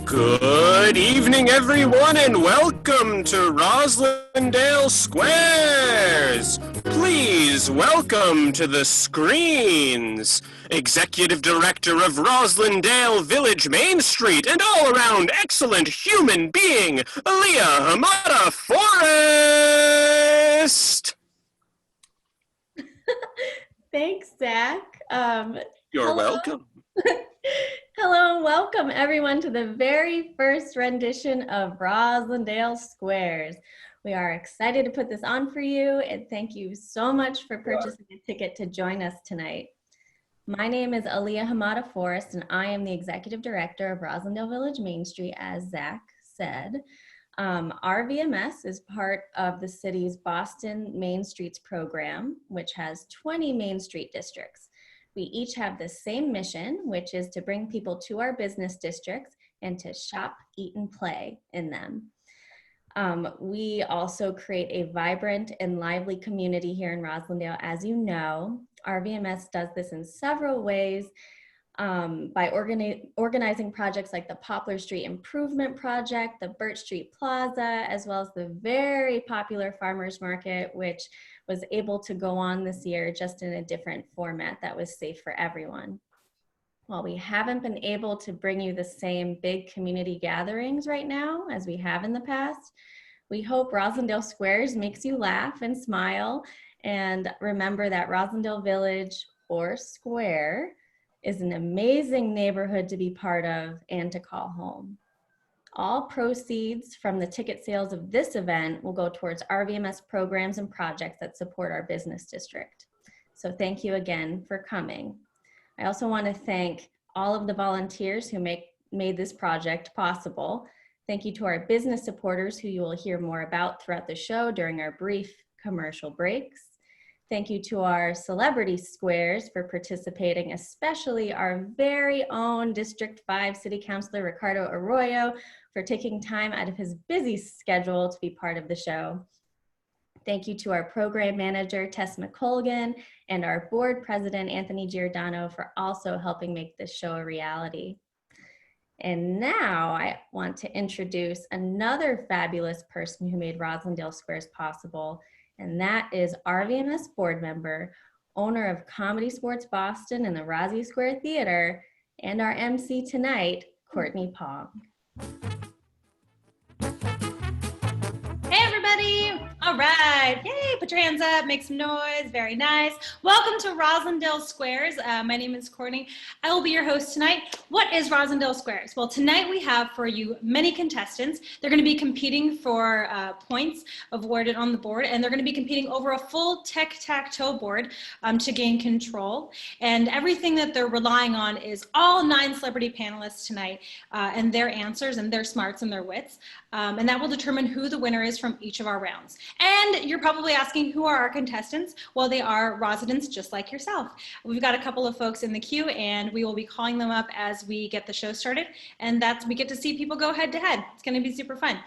Good evening, everyone, and welcome to Roslindale Squares. Please welcome to the screens Executive Director of Roslindale Village, Main Street, and all-around excellent human being, Aaliyah Hamada Forrest. Thanks, Zach. You're welcome. Hello and welcome everyone to the very first rendition of Roslindale Squares. We are excited to put this on for you, and thank you so much for purchasing a ticket to join us tonight. My name is Aaliyah Hamada Forrest, and I am the Executive Director of Roslindale Village Main Street, as Zach said. RVMS is part of the city's Boston Main Streets program, which has 20 Main Street districts. We each have the same mission, which is to bring people to our business districts and to shop, eat, and play in them. We also create a vibrant and lively community here in Roslindale. As you know, RVMS does this in several ways by organizing projects like the Poplar Street Improvement Project, the Birch Street Plaza, as well as the very popular Farmers Market, which was able to go on this year just in a different format that was safe for everyone. While we haven't been able to bring you the same big community gatherings right now as we have in the past, we hope Roslindale Squares makes you laugh and smile, and remember that Roslindale Village, or Square, is an amazing neighborhood to be part of and to call home. All proceeds from the ticket sales of this event will go towards RVMS programs and projects that support our business district. So thank you again for coming. I also want to thank all of the volunteers who made this project possible. Thank you to our business supporters, who you will hear more about throughout the show during our brief commercial breaks. Thank you to our celebrity squares for participating, especially our very own District 5 City Councilor Ricardo Arroyo for taking time out of his busy schedule to be part of the show. Thank you to our program manager, Tess McColgan, and our board president, Anthony Giordano, for also helping make this show a reality. And now I want to introduce another fabulous person who made Roslindale Squares possible, and that is RVMS board member, owner of Comedy Sports Boston and the Rozzie Square Theater, and our MC tonight, Courtney Pong. Hey everybody! All right, yay, put your hands up, make some noise, very nice. Welcome to Roslindale Squares. My name is Courtney. I will be your host tonight. What is Roslindale Squares? Well, tonight we have for you many contestants. They're gonna be competing for points awarded on the board, and they're gonna be competing over a full tic-tac-toe board to gain control. And everything that they're relying on is all 9 celebrity panelists tonight and their answers and their smarts and their wits. And that will determine who the winner is from each of our rounds. And you're probably asking, who are our contestants? Well, they are residents just like yourself. We've got a couple of folks in the queue, and we will be calling them up as we get the show started. And we get to see people go head to head. It's gonna be super fun.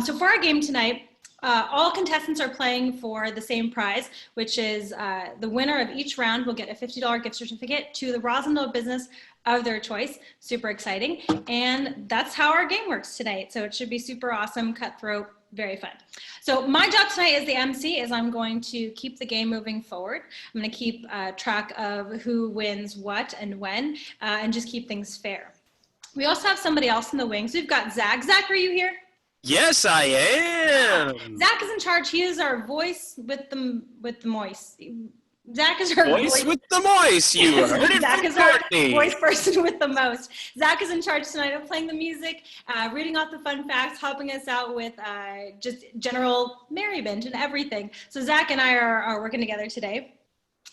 So for our game tonight, all contestants are playing for the same prize, which is the winner of each round will get a $50 gift certificate to the Roslindale business of their choice. Super exciting. And that's how our game works tonight. So it should be super awesome, cutthroat, very fun. So my job tonight as the MC is I'm going to keep the game moving forward. I'm going to keep track of who wins what and when, and just keep things fair. We also have somebody else in the wings. We've got Zach. Zach, are you here? Yes, I am. Zach is in charge. He is our voice with the moist. Zach is our voice with the moist. You heard it. Zach is our voice person with the most. Zach is in charge tonight of playing the music, reading off the fun facts, helping us out with just general merriment and everything. So Zach and I are working together today.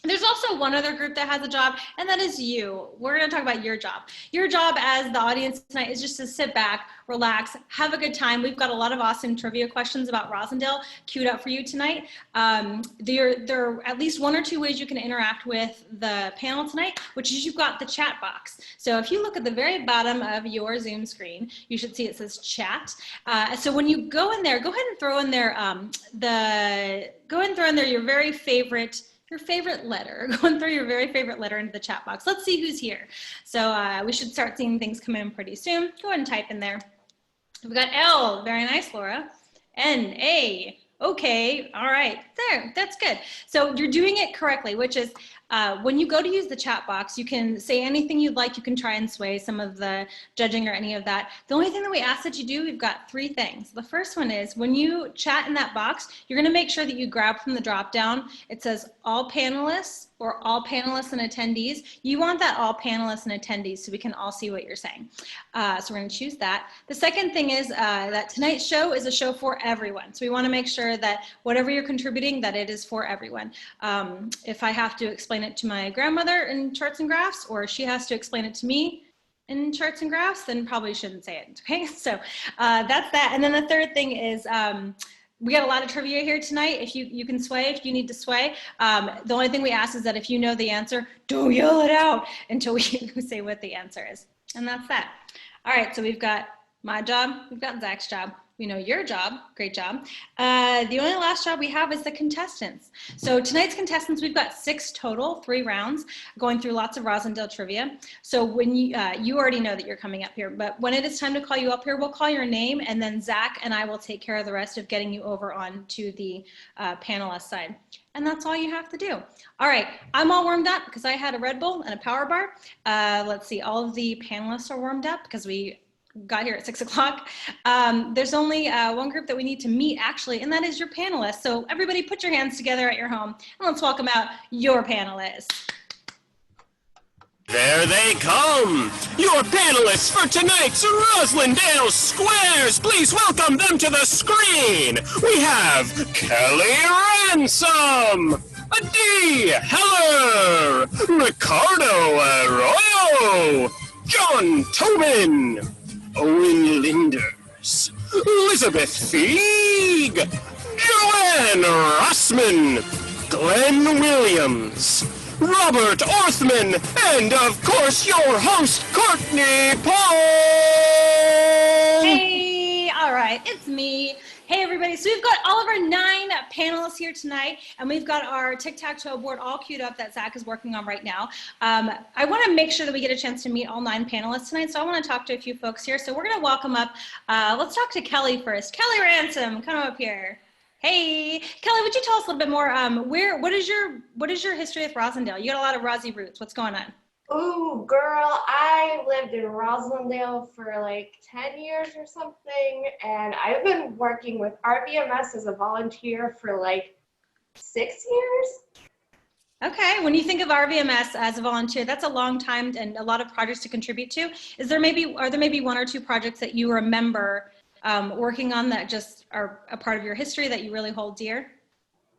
There's also one other group that has a job, and that is you. We're going to talk about your job. Your job as the audience tonight is just to sit back, relax, have a good time. We've got a lot of awesome trivia questions about Roslindale queued up for you tonight. There are at least 1 or 2 ways you can interact with the panel tonight, which is you've got the chat box. So if you look at the very bottom of your Zoom screen, you should see it says chat. So when you go in there, go ahead and throw in there your very favorite your favorite letter, going through your very favorite letter into the chat box. Let's see who's here. So we should start seeing things come in pretty soon. Go ahead and type in there. We've got L, very nice, Laura. N, A, okay, all right, there, that's good. So you're doing it correctly, which is when you go to use the chat box, you can say anything you'd like. You can try and sway some of the judging or any of that. The only thing that we ask that you do, we've got 3 things. The first one is when you chat in that box, you're gonna make sure that you grab from the drop down. It says all panelists or all panelists and attendees. You want that all panelists and attendees so we can all see what you're saying. So we're gonna choose that. The second thing is that tonight's show is a show for everyone. So we wanna make sure that whatever you're contributing, that it is for everyone. If I have to explain it to my grandmother in charts and graphs, or she has to explain it to me in charts and graphs, then probably shouldn't say it, okay? So that's that. And then the third thing is, we got a lot of trivia here tonight. If you can sway, if you need to sway. The only thing we ask is that if you know the answer, don't yell it out until we say what the answer is. And that's that. All right, so we've got my job, we've got Zach's job. We know your job, great job. The only last job we have is the contestants. So tonight's contestants, we've got 6 total, 3 rounds, going through lots of Roslindale trivia. So when you already know that you're coming up here, but when it is time to call you up here, we'll call your name, and then Zach and I will take care of the rest of getting you over onto the panelist side. And that's all you have to do. All right, I'm all warmed up because I had a Red Bull and a power bar. Let's see, all of the panelists are warmed up because we got here at 6 o'clock. There's only one group that we need to meet actually, and that is your panelists. So everybody put your hands together at your home and let's welcome out your panelists. There they come, your panelists for tonight's Roslindale Squares. Please welcome them to the screen. We have Kelly Ransom, D. Heller, Ricardo Arroyo, John Tobin, Owen Linders, Elizabeth Feig, Joanne Rossman, Glenn Williams, Robert Orthman, and of course your host, Courtney Paul! Hey, all right, it's me. Hey everybody, so we've got all of our 9 panelists here tonight, and we've got our tic-tac-toe board all queued up that Zach is working on right now. I want to make sure that we get a chance to meet all 9 panelists tonight, so I want to talk to a few folks here. So we're going to welcome up, let's talk to Kelly first. Kelly Ransom, come up here. Hey, Kelly, would you tell us a little bit more, what is your history with Roslindale? You got a lot of Rozzie roots, what's going on? Ooh, girl, I lived in Roslindale for like 10 years or something, and I've been working with RVMS as a volunteer for like 6 years. Okay, when you think of RVMS as a volunteer, that's a long time and a lot of projects to contribute to. Are there maybe 1 or 2 projects that you remember working on that just are a part of your history that you really hold dear?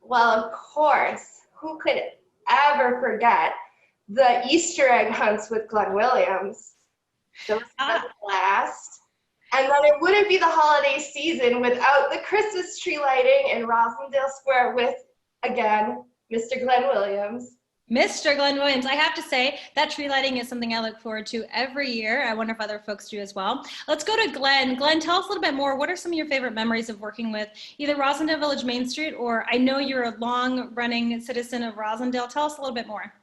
Well, of course, who could ever forget the Easter egg hunts with Glenn Williams? Those were the blast. And then it wouldn't be the holiday season without the Christmas tree lighting in Roslindale Square with, again, Mr. Glenn Williams. Mr. Glenn Williams, I have to say that tree lighting is something I look forward to every year. I wonder if other folks do as well. Let's go to Glenn. Glenn, tell us a little bit more. What are some of your favorite memories of working with either Roslindale Village Main Street, or I know you're a long-running citizen of Roslindale. Tell us a little bit more.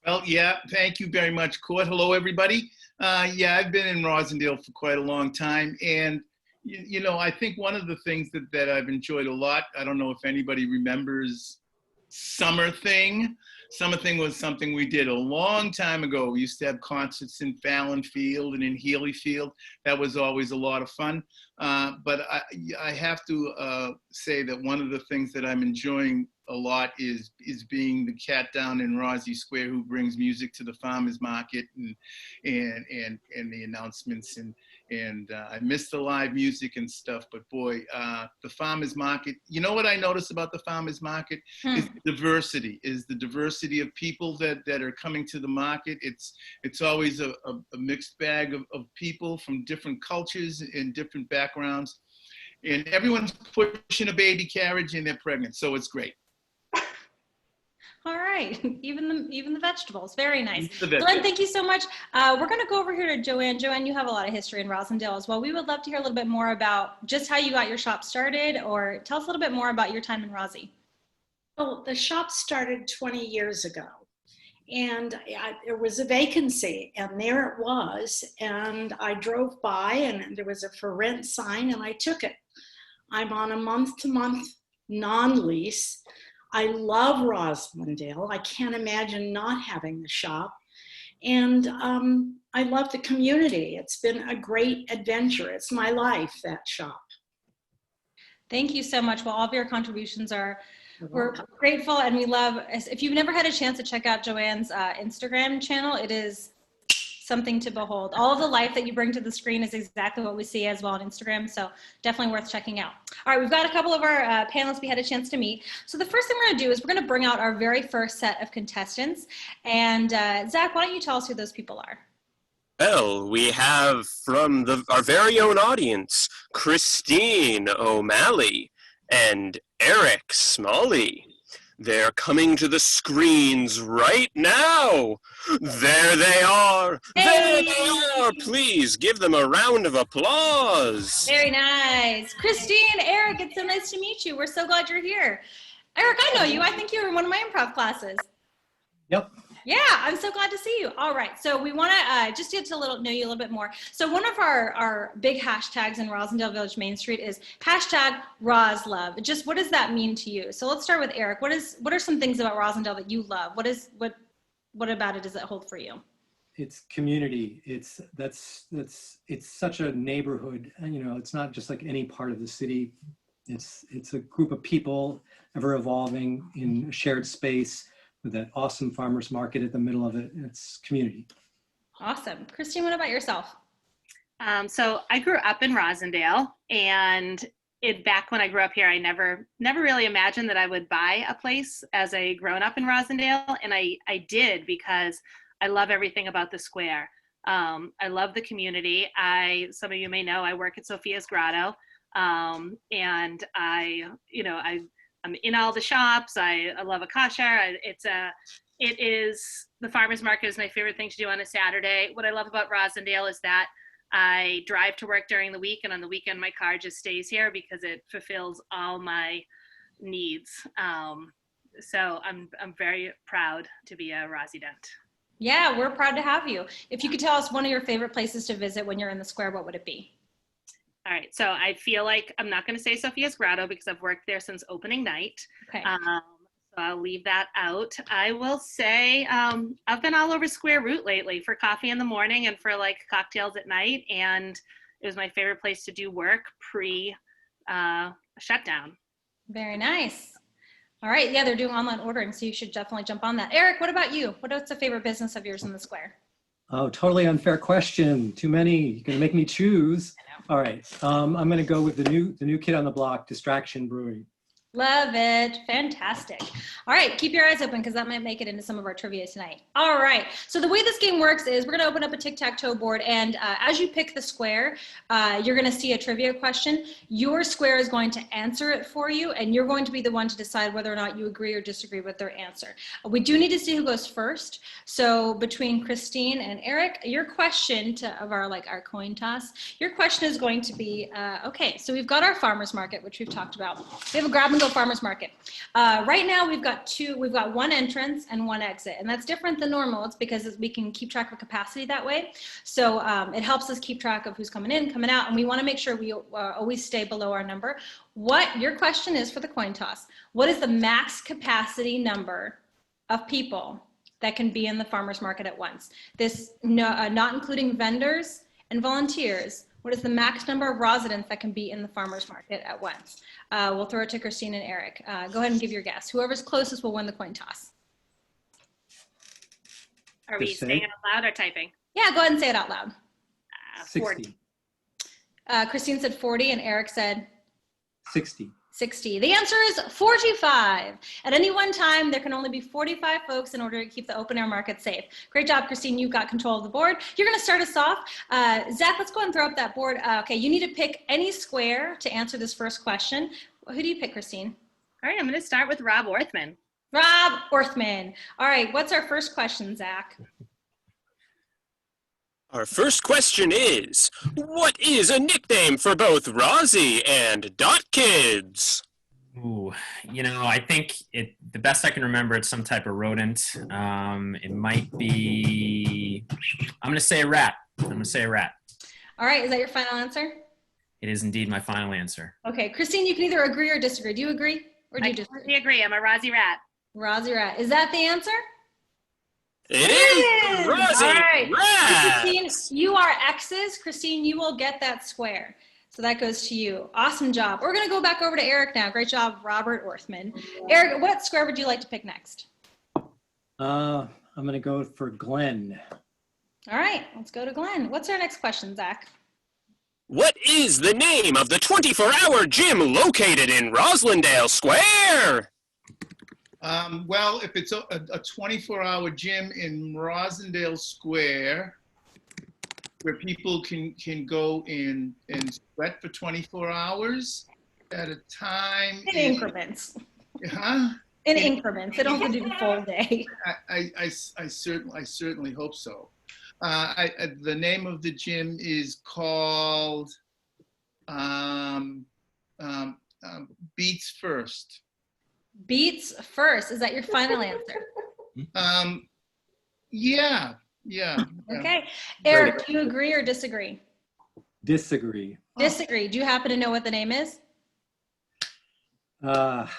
Well, yeah, thank you very much, Court. Hello, everybody. Yeah, I've been in Roslindale for quite a long time. And, you know, I think one of the things that I've enjoyed a lot, I don't know if anybody remembers Summer Thing. Summer Thing was something we did a long time ago. We used to have concerts in Fallon Field and in Healy Field. That was always a lot of fun. But I have to say that one of the things that I'm enjoying a lot is being the cat down in Rozzie Square who brings music to the farmers market and the announcements and I miss the live music and stuff, but boy, the farmers market, you know what I notice about the farmers market is the diversity of people that are coming to the market. It's always a mixed bag of people from different cultures and different backgrounds, and everyone's pushing a baby carriage and they're pregnant, so it's great. All right, even the vegetables, very nice. Glenn, thank you so much. We're going to go over here to Joanne. Joanne, you have a lot of history in Roslindale as well. We would love to hear a little bit more about just how you got your shop started, or tell us a little bit more about your time in Rozzie. Well, the shop started 20 years ago, and there was a vacancy, and there it was, and I drove by, and there was a for rent sign, and I took it. I'm on a month-to-month non-lease. I love Roslindale. I can't imagine not having the shop, and I love the community. It's been a great adventure. It's my life, that shop. Thank you so much. Well, all of your contributions we're grateful, and we love, if you've never had a chance to check out Joanne's Instagram channel, it is something to behold. All of the life that you bring to the screen is exactly what we see as well on Instagram, so definitely worth checking out. All right, we've got a couple of our panelists we had a chance to meet. So the first thing we're gonna do is we're gonna bring out our very first set of contestants. And Zach, why don't you tell us who those people are? Well, we have from our very own audience, Christine O'Malley and Eric Smalley. They're coming to the screens right now. There they are. There they are. Please give them a round of applause. Very nice. Christine, Eric, it's so nice to meet you. We're so glad you're here. Eric, I know you. I think you were in one of my improv classes. Yep. Yeah, I'm so glad to see you. All right, so we want to just get to know you a little bit more. So one of our big hashtags in Roslindale Village Main Street is hashtag RosLove. Just what does that mean to you? So let's start with Eric. What are some things about Roslindale that you love? What about it does it hold for you? It's community. It's such a neighborhood. And, you know, it's not just like any part of the city. It's a group of people ever evolving in a shared space, with that awesome farmer's market at the middle of it. It's community. Awesome. Christine, what about yourself? So I grew up in Roslindale, and back when I grew up here, I never really imagined that I would buy a place as a grown up in Roslindale. And I did, because I love everything about the square. I love the community. Some of you may know, I work at Sophia's Grotto. And I'm in all the shops. I love a kosher. The farmer's market is my favorite thing to do on a Saturday. What I love about Roslindale is that I drive to work during the week, and on the weekend my car just stays here because it fulfills all my needs. So I'm very proud to be a Rozzie Dent. Yeah, we're proud to have you. If you could tell us one of your favorite places to visit when you're in the square, what would it be? All right, so I feel like I'm not going to say Sophia's Grotto because I've worked there since opening night. Okay. So I'll leave that out. I will say I've been all over Square Route lately for coffee in the morning and for like cocktails at night, and it was my favorite place to do work pre-shutdown. Very nice. All right, yeah, they're doing online ordering, so you should definitely jump on that. Eric, what about you? What's a favorite business of yours in the square? Oh, totally unfair question. Too many. You're gonna make me choose. All right, I'm gonna go with the new kid on the block, Distraction Brewery. Love it. Fantastic. All right, keep your eyes open because that might make it into some of our trivia tonight. All right, so the way this game works is we're going to open up a tic-tac-toe board, and as you pick the square, you're going to see a trivia question. Your square is going to answer it for you, and you're going to be the one to decide whether or not you agree or disagree with their answer. We do need to see who goes first. So between Christine and Eric, your question of our coin toss, your question is going to be, okay, so we've got our farmer's market, which we've talked about. We have a grab and go farmer's market. Right now we've got one entrance and one exit, and that's different than normal. It's because we can keep track of capacity that way. So it helps us keep track of who's coming in, coming out, and we want to make sure we always stay below our number. What your question is for the coin toss, what is the max capacity number of people that can be in the farmer's market at once? This not including vendors and volunteers. What is the max number of residents that can be in the farmer's market at once? We'll throw it to Christine and Eric. Go ahead and give your guess. Whoever's closest will win the coin toss. Are we saying it out loud or typing? Yeah, go ahead and say it out loud. 60. Christine said 40 and Eric said? 60. 60. The answer is 45. At any one time, there can only be 45 folks in order to keep the open air market safe. Great job, Christine. You've got control of the board. You're going to start us off. Zach, let's go and throw up that board. Okay, you need to pick any square to answer this first question. Who do you pick, Christine? All right, I'm going to start with Rob Orthman. Rob Orthman. All right, what's our first question, Zach? Our first question is, what is a nickname for both Rozzie and Dot kids? Ooh, I think the best I can remember, it's some type of rodent. It might be, I'm going to say a rat. I'm going to say a rat. All right, is that your final answer? It is indeed my final answer. Okay, Christine, you can either agree or disagree. Do you agree or do you I disagree? completely agree. I'm a Rozzie rat. Rozzie rat. Is that the answer? It is Rozzie All right. Rat. Christine, you are X's. Christine, you will get that square. So that goes to you. Awesome job. We're going to go back over to Eric now. Great job, Robert Orthman. Eric, what square would you like to pick next? I'm going to go for Glenn. All right, let's go to Glenn. What's our next question, Zach? What is the name of the 24-hour gym located in Roslindale Square? Well, if it's a 24-hour gym in Roslindale Square, where people can go and sweat for 24 hours at a time. In increments. Huh? In increments. They don't have to do the full day. I certainly hope so. The name of the gym is called Beats First. Beats First. Is that your final answer? Yeah. Okay. Eric, do you agree or disagree? Disagree. Disagree. Do you happen to know what the name is? It's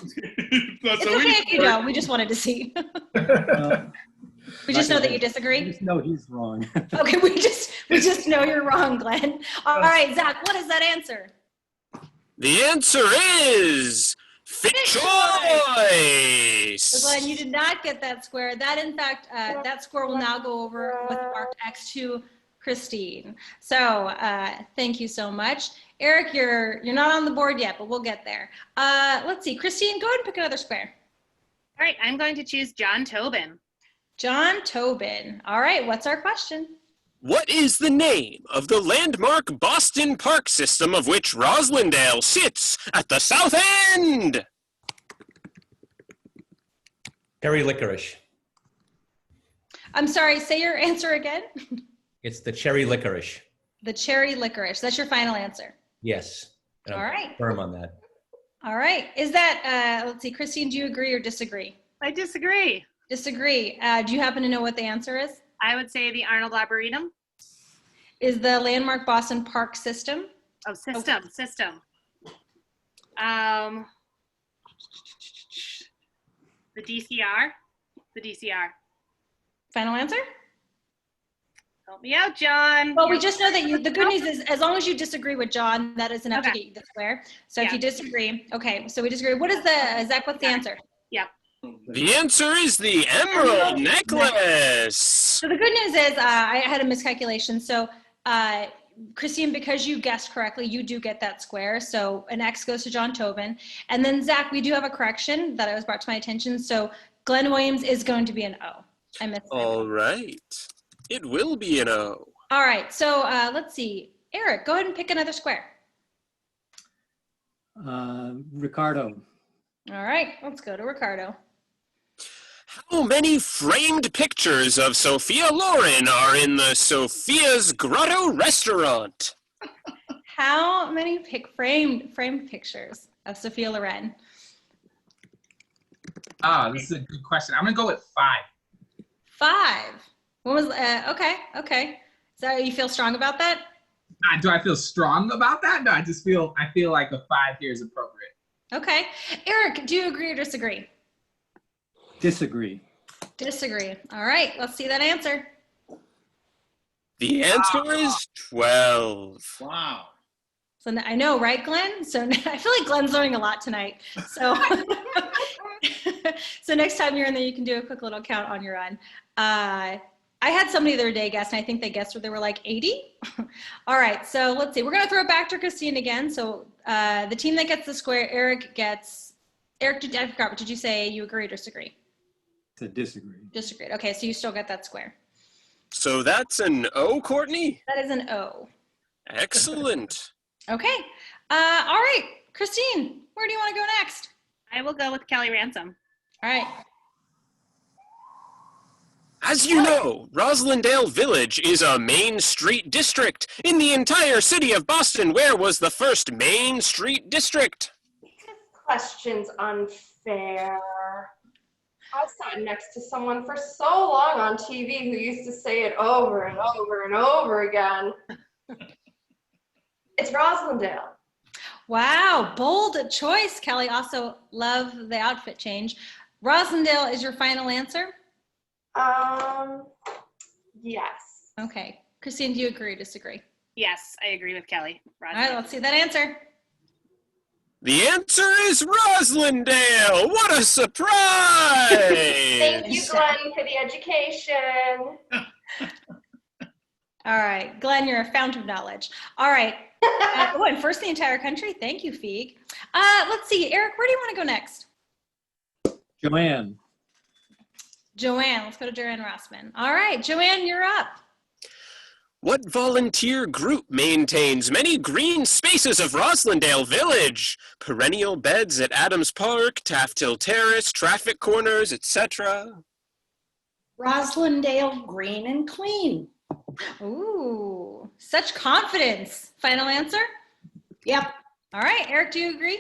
It's okay if you don't. We just wanted to see. We just know that you I disagree. just know he's wrong. Okay, we just know you're wrong, Glenn. All right, Zach, what is that answer? The answer is Fit So Choice. Glenn, you did not get that square. That, in fact, that score will now go over with marked X to Christine. So thank you so much. Eric, you're not on the board yet, but we'll get there. Let's see. Christine, go ahead and pick another square. All right, I'm going to choose John Tobin. John Tobin. All right, what's our question? What is the name of the landmark Boston park system of which Roslindale sits at the south end? Cherry licorice. I'm sorry, say your answer again. It's the cherry licorice. The cherry licorice. That's your final answer. Yes. And I'm All right. firm on that. All right. Is that, let's see, Christine, do you agree or disagree? I disagree. Disagree. Do you happen to know what the answer is? I would say the Arnold Arboretum. Is the landmark Boston Park System? Oh, system. The DCR. The DCR. Final answer? Help me out, John. Well, we just know that the good news is, as long as you disagree with John, that is enough to Okay. get you the square. So if Yeah. you disagree, okay, so we disagree. What is Zach, what's the answer? Yep. The answer is the Emerald Necklace. So the good news is I had a miscalculation. So Christine, because you guessed correctly, you do get that square. So an X goes to John Tobin. And then Zach, we do have a correction that was brought to my attention. So Glenn Williams is going to be an O. I missed that. All right. It will be an O. All right, so let's see. Eric, go ahead and pick another square. Ricardo. All right, let's go to Ricardo. How many framed pictures of Sophia Loren are in the Sophia's Grotto restaurant? How many framed pictures of Sophia Loren? This is a good question. I'm gonna go with 5. 5. What was, okay. So you feel strong about that? Do I feel strong about that? No, I feel like a 5 here is appropriate. Okay. Eric, do you agree or disagree? Disagree. Disagree. All right, let's see that answer. The answer is 12. Wow. So I know, right, Glenn? So I feel like Glenn's learning a lot tonight. So, so next time you're in there, you can do a quick little count on your own. I had somebody the other day guess, and I think they guessed where they were like 80. All right, so let's see. We're gonna throw it back to Christine again. So the team that gets the square, Eric, I forgot, what did you say? You agree or disagree? To disagree. Disagreed. Okay, so you still get that square. So that's an O, Courtney? That is an O. Excellent. Okay. All right, Christine, where do you want to go next? I will go with Kelly Ransom. All right. As you know, Roslindale Village is a Main Street district. In the entire city of Boston, where was the first Main Street district? question's unfair. I sat next to someone for so long on TV who used to say it over and over and over again. It's Roslindale. Wow, bold choice, Kelly. Also love the outfit change. Roslindale is your final answer? Yes. Okay. Christine, do you agree or disagree? Yes, I agree with Kelly. All right, let's see that answer. The answer is Roslindale. What a surprise! Thank you, Glenn, for the education. All right, Glenn, you're a fount of knowledge. All right. And first the entire country. Thank you, Feig. Let's see, Eric, where do you want to go next? Joanne. Joanne, let's go to Joanne Rossman. All right, Joanne, you're up. What volunteer group maintains many green spaces of Roslindale Village? Perennial beds at Adams Park, Taft Hill Terrace, traffic corners, etc. Roslindale Green and Clean. Ooh, such confidence. Final answer? Yep. All right, Eric, do you agree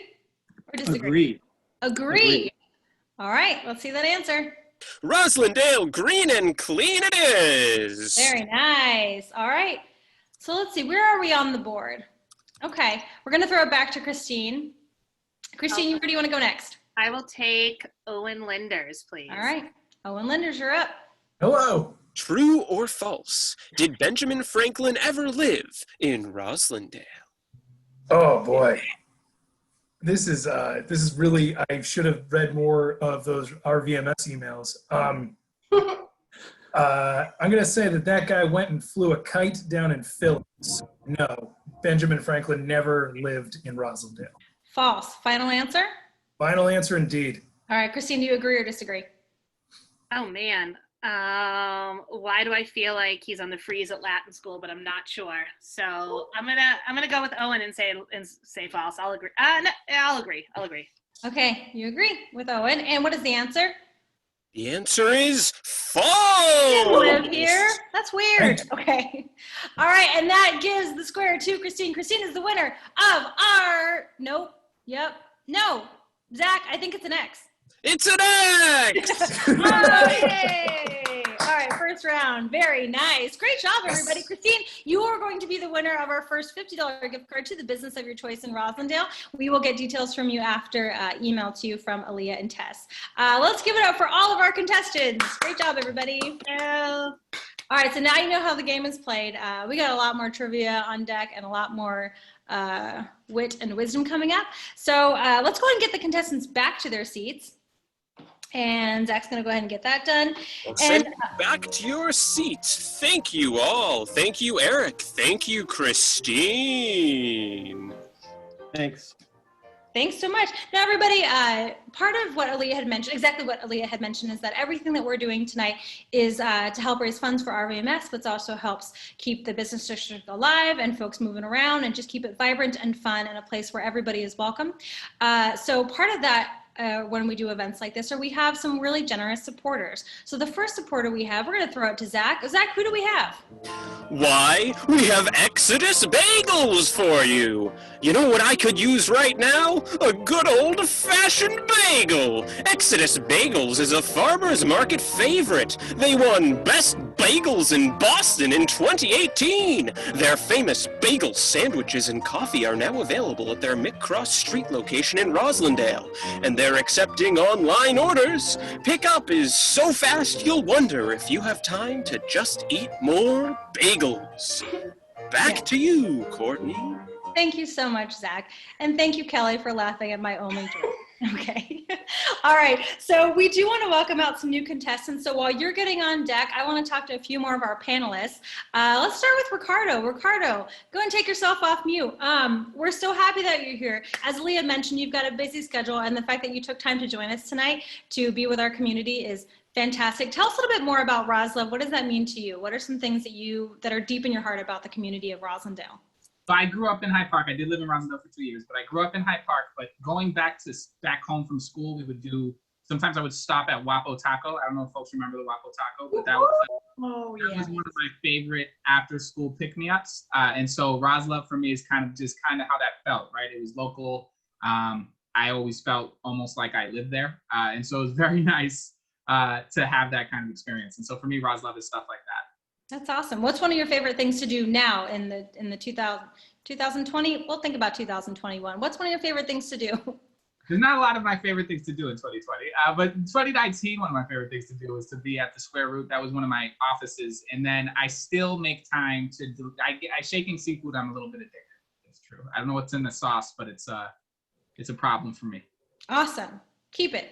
or disagree? Agree. All right, let's see that answer. Roslindale Green and Clean it is. Very nice. All right. So let's see, where are we on the board? Okay, we're gonna throw it back to Christine. Christine, where do you want to go next? I will take Owen Linders, please. All right, Owen Linders, you're up. Hello. True or false? Did Benjamin Franklin ever live in Roslindale? Oh boy. This is really, I should have read more of those RVMS emails. I'm going to say that guy went and flew a kite down in Philly. No, Benjamin Franklin never lived in Roslindale. False. Final answer? Final answer indeed. All right, Christine, do you agree or disagree? Oh man. Why do I feel like he's on the freeze at Latin school, but I'm not sure. So I'm gonna go with Owen and say false. I'll agree. No, I'll agree. Okay, you agree with Owen. And what is the answer? The answer is false. You live here? That's weird. Okay. All right, and that gives the square to Christine. Christine is the winner of our, nope, yep, no, Zach, I think it's an X. It's an X! Oh, yay! All right, first round. Very nice. Great job, everybody. Christine, you are going to be the winner of our first $50 gift card to the business of your choice in Roslindale. We will get details from you after email to you from Aaliyah and Tess. Let's give it up for all of our contestants. Great job, everybody. All right, so now you know how the game is played. We got a lot more trivia on deck and a lot more wit and wisdom coming up. So let's go ahead and get the contestants back to their seats. And Zach's going to go ahead and get that done. Send back to your seats. Thank you all. Thank you, Eric. Thank you, Christine. Thanks. Thanks so much. Now, everybody, part of what Aaliyah had mentioned, exactly what Aaliyah had mentioned, is that everything that we're doing tonight is to help raise funds for RVMS, but also helps keep the business district alive and folks moving around and just keep it vibrant and fun and a place where everybody is welcome. So part of that, when we do events like this, or we have some really generous supporters. So the first supporter we have, we're going to throw it to Zach. Zach, who do we have? Why, we have Exodus Bagels for you. You know what I could use right now? A good old-fashioned bagel. Exodus Bagels is a farmer's market favorite. They won Best Bagels in Boston in 2018. Their famous bagel sandwiches and coffee are now available at their McCross Street location in Roslindale, and they're accepting online orders. Pickup is so fast you'll wonder if you have time to just eat more bagels. Back to you, Courtney. Thank you so much, Zach. And thank you, Kelly, for laughing at my only joke. Okay. All right. So we do want to welcome out some new contestants. So while you're getting on deck, I want to talk to a few more of our panelists. Let's start with Ricardo. Ricardo, go and take yourself off mute. We're so happy that you're here. As Leah mentioned, you've got a busy schedule, and the fact that you took time to join us tonight to be with our community is fantastic. Tell us a little bit more about Roslindale. What does that mean to you? What are some things that are deep in your heart about the community of Roslindale? So I grew up in Hyde Park. I did live in Roslindale for 2 years, but I grew up in Hyde Park. But going back home from school, sometimes I would stop at Wapo Taco. I don't know if folks remember the Wapo Taco, but that was one of my favorite after school pick-me-ups. And so Roslindale for me is kind of how that felt, right? It was local. I always felt almost like I lived there. And so it was very nice to have that kind of experience. And so for me, Roslindale is stuff like that. That's awesome. What's one of your favorite things to do now in the 2020? We'll think about 2021. What's one of your favorite things to do? There's not a lot of my favorite things to do in 2020, but in 2019, one of my favorite things to do was to be at the Square Root. That was one of my offices. And then I still make time to do, I shaking seafood, I'm a little bit addicted. It's true. I don't know what's in the sauce, but it's a problem for me. Awesome. Keep it.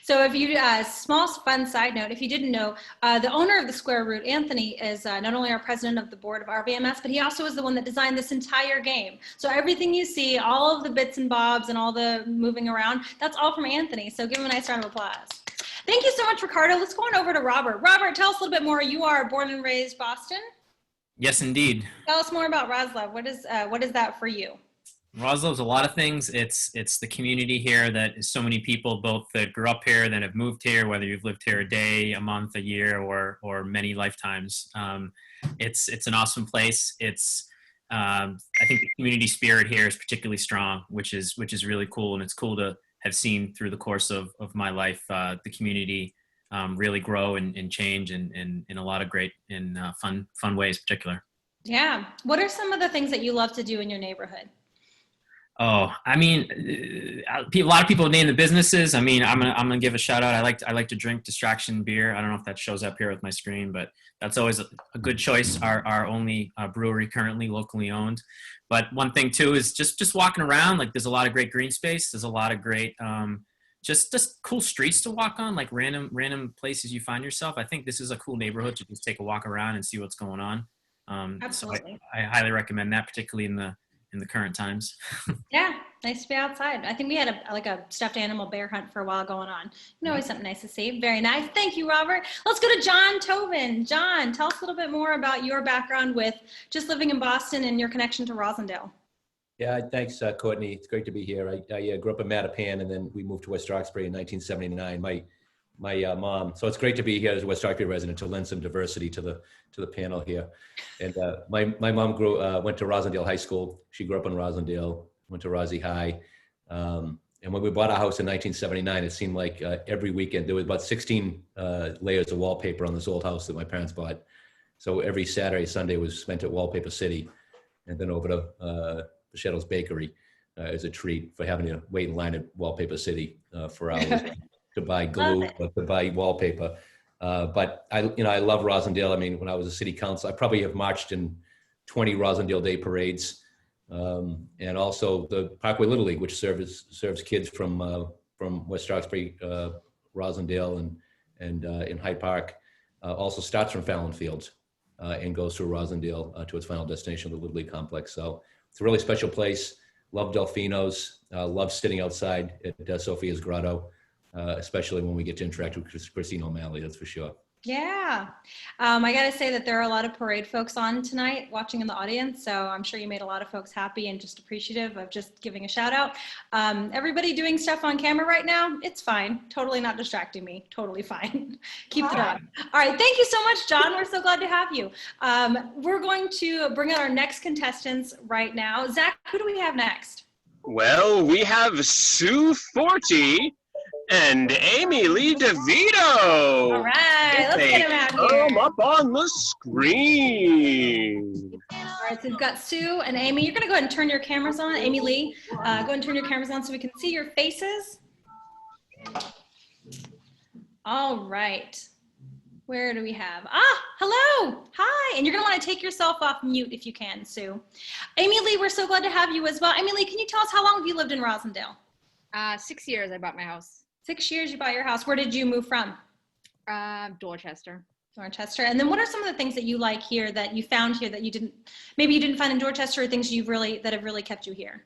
So if you, small fun side note, if you didn't know, the owner of the Square Root, Anthony, is not only our president of the board of RVMS, but he also is the one that designed this entire game. So everything you see, all of the bits and bobs and all the moving around, that's all from Anthony. So give him a nice round of applause. Thank you so much, Ricardo. Let's go on over to Robert. Robert, tell us a little bit more. You are born and raised Boston. Yes, indeed. Tell us more about Roslindale. What is that for you? Roslindale's a lot of things. It's the community here that is so many people, both that grew up here, that have moved here, whether you've lived here a day, a month, a year, or many lifetimes. It's an awesome place. I think the community spirit here is particularly strong, which is really cool, and it's cool to have seen through the course of my life the community really grow and change in a lot of great and fun ways, in particular. Yeah. What are some of the things that you love to do in your neighborhood? Oh, I mean, a lot of people name the businesses. I mean, I'm gonna give a shout out. I like to drink Distraction beer. I don't know if that shows up here with my screen, but that's always a good choice. Our only brewery currently locally owned. But one thing too is just walking around. Like, there's a lot of great green space. There's a lot of great just cool streets to walk on, like random places you find yourself. I think this is a cool neighborhood to just take a walk around and see what's going on. Absolutely. So I highly recommend that, particularly in the current times. Yeah, nice to be outside. I think we had a stuffed animal bear hunt for a while going on. Always something nice to see. Very nice. Thank you, Robert. Let's go to John Tobin. John, tell us a little bit more about your background with just living in Boston and your connection to Roslindale. Yeah, thanks, Courtney. It's great to be here. I grew up in Mattapan, and then we moved to West Roxbury in 1979. My mom. So it's great to be here as a West Roxbury resident to lend some diversity to the panel here. And my mom went to Roslindale High School. She grew up in Roslindale, went to Rozzie High. And when we bought our house in 1979, it seemed like every weekend there was about 16 layers of wallpaper on this old house that my parents bought. So every Saturday, Sunday was spent at Wallpaper City, and then over to Bichetto's Bakery as a treat for having to wait in line at Wallpaper City for hours. To buy glue, to buy wallpaper. But I love Roslindale. I mean, when I was a city council, I probably have marched in 20 Roslindale Day parades. And also the Parkway Little League, which serves kids from West Roxbury, Roslindale, and in Hyde Park, also starts from Fallon Fields and goes through Roslindale to its final destination, the Little League complex. So it's a really special place. Love Delfinos. Love sitting outside at Sophia's Grotto. Especially when we get to interact with Christine O'Malley, that's for sure. Yeah. I got to say that there are a lot of parade folks on tonight watching in the audience. So I'm sure you made a lot of folks happy and just appreciative of just giving a shout out. Everybody doing stuff on camera right now, it's fine. Totally not distracting me. Totally fine. Keep it on. All right. Thank you so much, John. We're so glad to have you. We're going to bring out our next contestants right now. Zach, who do we have next? Well, we have Sue Forte and Amy Lee DeVito. All right, let's get them out here. Come up on the screen. All right, so we've got Sue and Amy. You're going to go ahead and turn your cameras on. Amy Lee, go ahead and turn your cameras on so we can see your faces. All right. Where do we have? Hello. Hi. And you're going to want to take yourself off mute if you can, Sue. Amy Lee, we're so glad to have you as well. Amy Lee, can you tell us how long have you lived in Roslindale? 6 years I bought my house. 6 years you bought your house. Where did you move from? Dorchester. Dorchester. And then what are some of the things that you like here that you found here that you didn't find in Dorchester, or things that have really kept you here?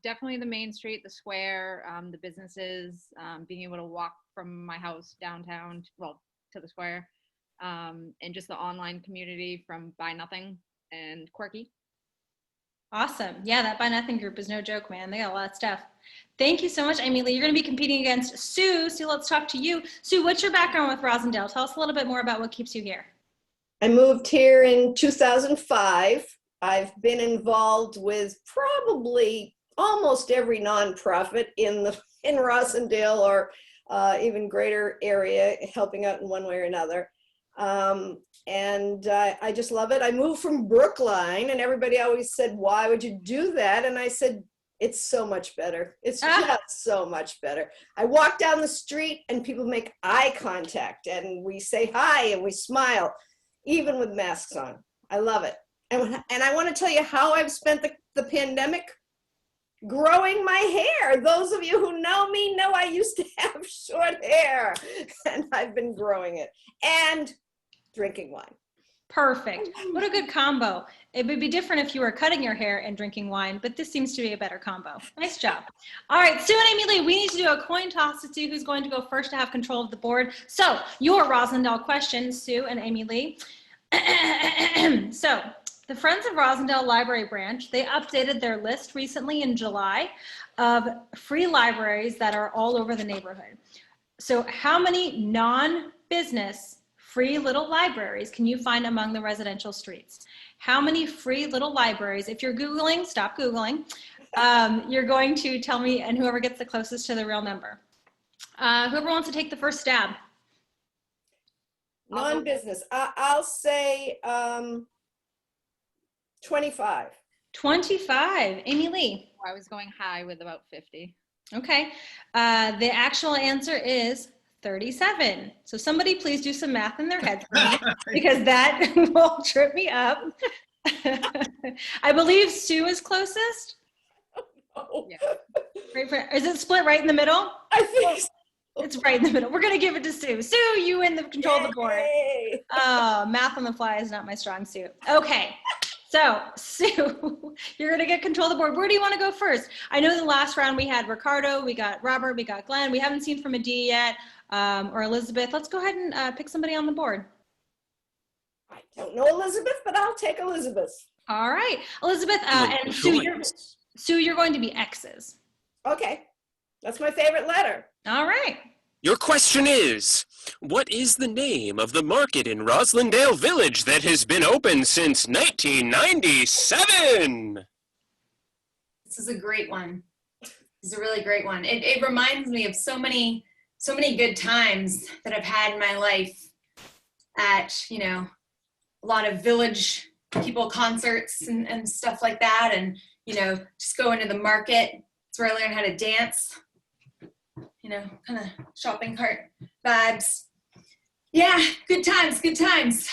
Definitely the main street, the square, the businesses, being able to walk from my house downtown, to the square, and just the online community from Buy Nothing and Quirky. Awesome. Yeah, that Buy Nothing group is no joke, man. They got a lot of stuff. Thank you so much, Amy Lee. You're going to be competing against Sue. Sue, let's talk to you. Sue, what's your background with Roslindale? Tell us a little bit more about what keeps you here. I moved here in 2005. I've been involved with probably almost every nonprofit in Roslindale or even greater area helping out in one way or another. And I just love it. I moved from Brookline and everybody always said, why would you do that? And I said, it's so much better. It's just so much better. I walk down the street and people make eye contact and we say hi and we smile, even with masks on. I love it. And I want to tell you how I've spent the pandemic growing my hair. Those of you who know me know I used to have short hair and I've been growing it and drinking wine. Perfect. What a good combo. It would be different if you were cutting your hair and drinking wine, but this seems to be a better combo. Nice job. All right, Sue and Amy Lee, we need to do a coin toss to see who's going to go first to have control of the board. So your Roslindale question, Sue and Amy Lee. So the Friends of Roslindale Library Branch, they updated their list recently in July of free libraries that are all over the neighborhood. So how many non-business free little libraries can you find among the residential streets? How many free little libraries, if you're Googling, stop Googling, you're going to tell me, and whoever gets the closest to the real number. Whoever wants to take the first stab. Non-business, I'll say 25. 25, Amy Lee. I was going high with about 50. Okay, the actual answer is 37. So somebody please do some math in their heads for me because that will trip me up. I believe Sue is closest. Oh. Yeah. Is it split right in the middle? I think so. It's right in the middle. We're going to give it to Sue. Sue, you in the control of the board. Math on the fly is not my strong suit. Okay. So, Sue, you're going to get control of the board. Where do you want to go first? I know the last round we had Ricardo, we got Robert, we got Glenn. We haven't seen from Adi yet, or Elizabeth. Let's go ahead and pick somebody on the board. I don't know Elizabeth, but I'll take Elizabeth. All right. Elizabeth, and Sue, you're going to be X's. Okay. That's my favorite letter. All right. Your question is, what is the name of the market in Roslindale Village that has been open since 1997? This is a great one. This is a really great one. It reminds me of so many good times that I've had in my life at, you know, a lot of village people concerts and stuff like that. And, you know, just going to the market. It's where I learned how to dance. You know, kind of shopping cart vibes. Yeah, good times, good times.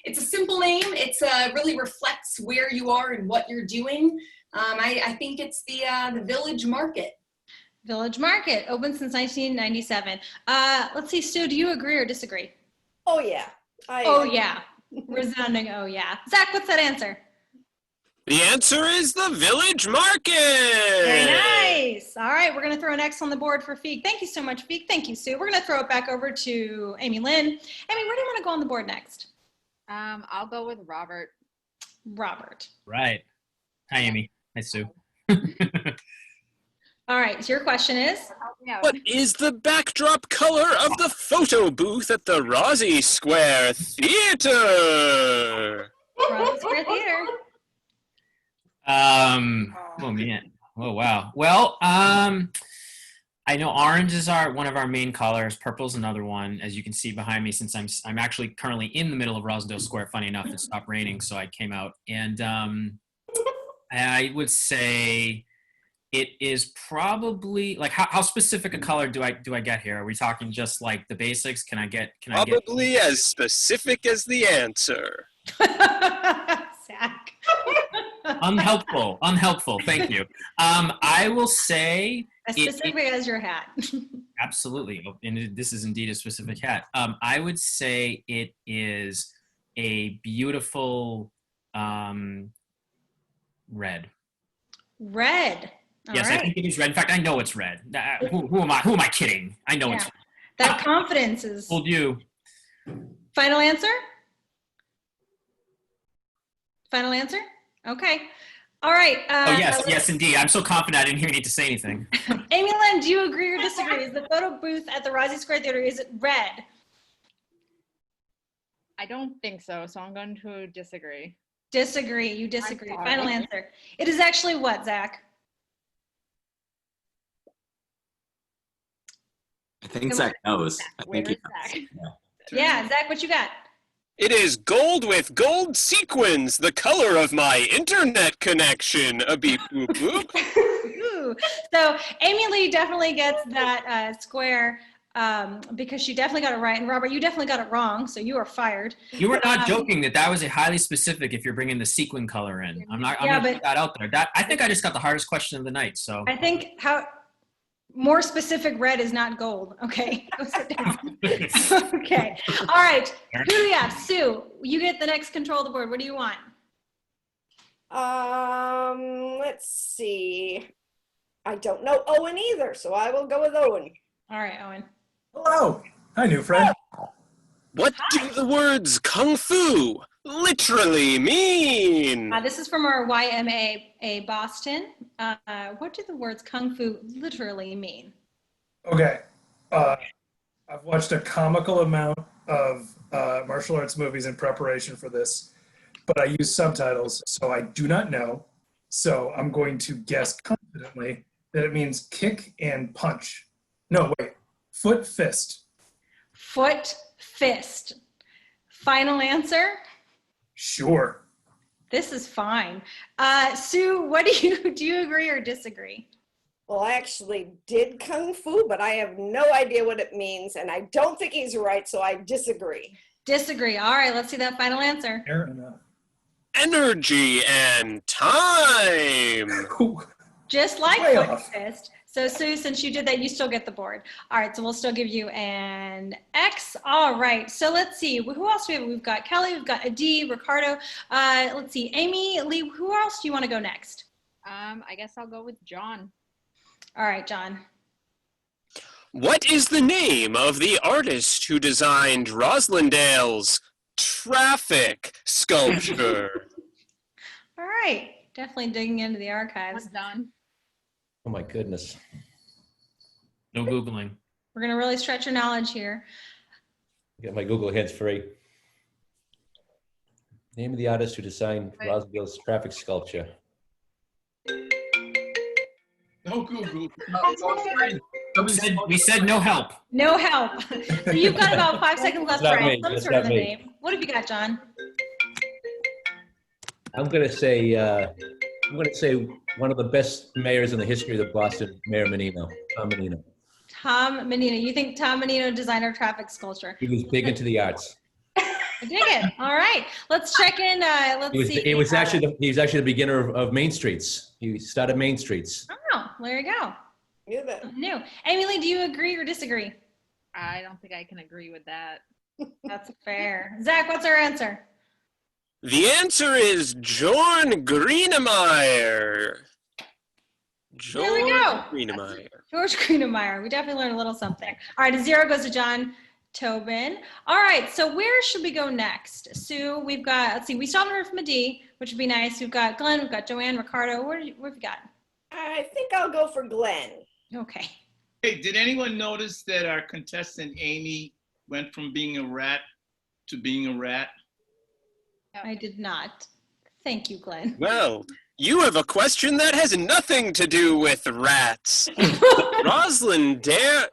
It's a simple name. It's really reflects where you are and what you're doing. I think it's the Village Market. Village Market, open since 1997. Let's see, Stu, do you agree or disagree? Oh, yeah. Yeah. Resounding, oh, yeah. Zach, what's that answer? The answer is the Village Market. Very nice. All right, we're going to throw an X on the board for Feig. Thank you so much, Feig. Thank you, Sue. We're going to throw it back over to Amy Lynn. Amy, where do you want to go on the board next? I'll go with Robert. Robert. Right. Hi, Amy. Hi, Sue. All right, so your question is? What is the backdrop color of the photo booth at the Rozzie Square Theater? Rozzie Square Theater. Oh man. Oh wow. Well, I know orange is one of our main colors. Purple's another one, as you can see behind me. Since I'm actually currently in the middle of Roslindale Square. Funny enough, it stopped raining, so I came out. And I would say it is probably like how specific a color do I get here? Are we talking just like the basics? Can I get Probably as specific as the answer. Zach. Unhelpful. Thank you. I will say as specific as your hat. Absolutely, and this is indeed a specific hat. I would say it is a beautiful red. Red. All yes, right. I think it is red. In fact, I know it's red. Who am I kidding? I know it's red. That confidence is. Told you. Final answer? Final answer? Okay. All right. Yes, indeed. I'm so confident I didn't even need to say anything. Amy Lynn, do you agree or disagree? Is the photo booth at the Rozzie Square Theater, is it red? I don't think so, so I'm going to disagree. Disagree. You disagree. Final answer. It is actually what, Zach? I think Zach knows. I think he Where's Zach? knows. Yeah, Zach, what you got? It is gold with gold sequins, the color of my internet connection. A beep boop boop. Ooh. So Amy Lee definitely gets that square because she definitely got it right. And Robert, you definitely got it wrong, so you are fired. You were not joking that was a highly specific if you're bringing the sequin color in. I'm gonna put that out there. I think I just got the hardest question of the night. So I think more specific, red is not gold. Okay, go sit down. Okay, all right. Who do we have? Sue, you get the next control of the board. What do you want? Let's see. I don't know Owen either, so I will go with Owen. All right, Owen. Hello. Hi, new friend. What do the words kung fu literally mean? This is from our YMA Boston. What do the words kung fu literally mean? Okay. I've watched a comical amount of martial arts movies in preparation for this, but I use subtitles, so I do not know. So I'm going to guess confidently that it means kick and punch. No, wait. Foot fist. Foot fist. Final answer? Sure. This is fine. Sue, what do you agree or disagree? Well, I actually did kung fu, but I have no idea what it means, and I don't think he's right, so I disagree. Disagree. All right, let's see that final answer. Fair enough. Energy and time. Just like Way foot off. fist. So Sue, since you did that, you still get the board. All right, so we'll still give you an X. All right, so let's see. Who else do we have? We've got Kelly, we've got Adi, Ricardo. Let's see, Amy, Lee, who else do you want to go next? I guess I'll go with John. All right, John. What is the name of the artist who designed Roslindale's traffic sculpture? All right, definitely digging into the archives. Done. Oh my goodness. no Googling. We're gonna really stretch your knowledge here. Get my Google hands free. Name of the artist who designed Roslindale's traffic sculpture. No Google. We said no help. No help. So you've got about 5 seconds left It's not for me. some It's sort of not a me. name. What have you got, John? I'm gonna say one of the best mayors in the history of Boston, Mayor Menino, Tom Menino. Tom Menino. You think Tom Menino designed our traffic sculpture? He was big into the arts. I dig it. All right. Let's check in. Let's see. He was actually the beginner of Main Streets. He started Main Streets. Oh, there you go. Yeah, New. Amy Lee, do you agree or disagree? I don't think I can agree with that. That's fair. Zach, what's our answer? The answer is Jorn Greenemeyer. There we go. Greenemeyer. George Greenemeyer. We definitely learned a little something. All right, a 0 goes to John Tobin. All right, so where should we go next? Sue, we've got, let's see, we still haven't heard from Adi, which would be nice. We've got Glenn, we've got Joanne, Ricardo. What have we got? I think I'll go for Glenn. Okay. Hey, did anyone notice that our contestant Amy went from being a rat to being a rat? I did not. Thank you, Glenn. Well, you have a question that has nothing to do with rats. Roslindale,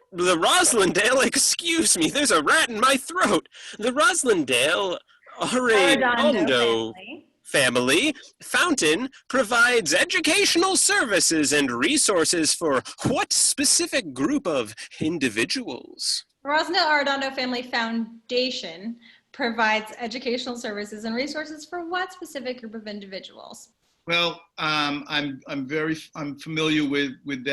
excuse me, there's a rat in my throat. The Roslindale Arredondo Family Fountain provides educational services and resources for what specific group of individuals? Roslindale Arredondo Family Foundation provides educational services and resources for what specific group of individuals? Well, I'm familiar with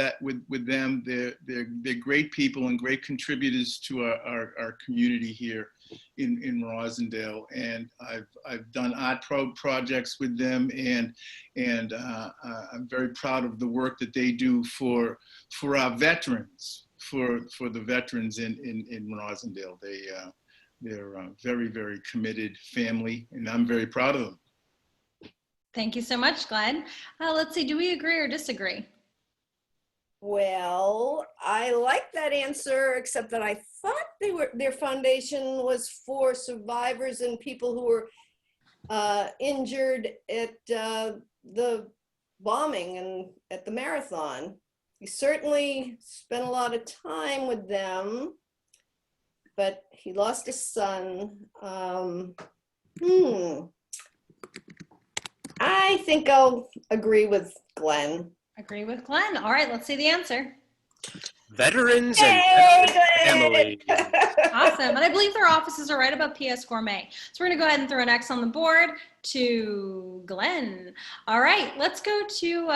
them. They're great people and great contributors to our community here in Roslindale, and I've done art projects with them, and I'm very proud of the work that they do for our veterans, for the veterans in Roslindale. They're a very, very committed family, and I'm very proud of them. Thank you so much, Glenn. Let's see, do we agree or disagree? Well, I like that answer, except that I thought their foundation was for survivors and people who were injured at the bombing and at the marathon. he certainly spent a lot of time with them, but he lost his son. I think I'll agree with Glenn. Agree with Glenn. All right, let's see the answer. Veterans Yay, and Glenn! family. Awesome. And I believe their offices are right above PS Gourmet. So we're going to go ahead and throw an X on the board to Glenn. All right, let's go to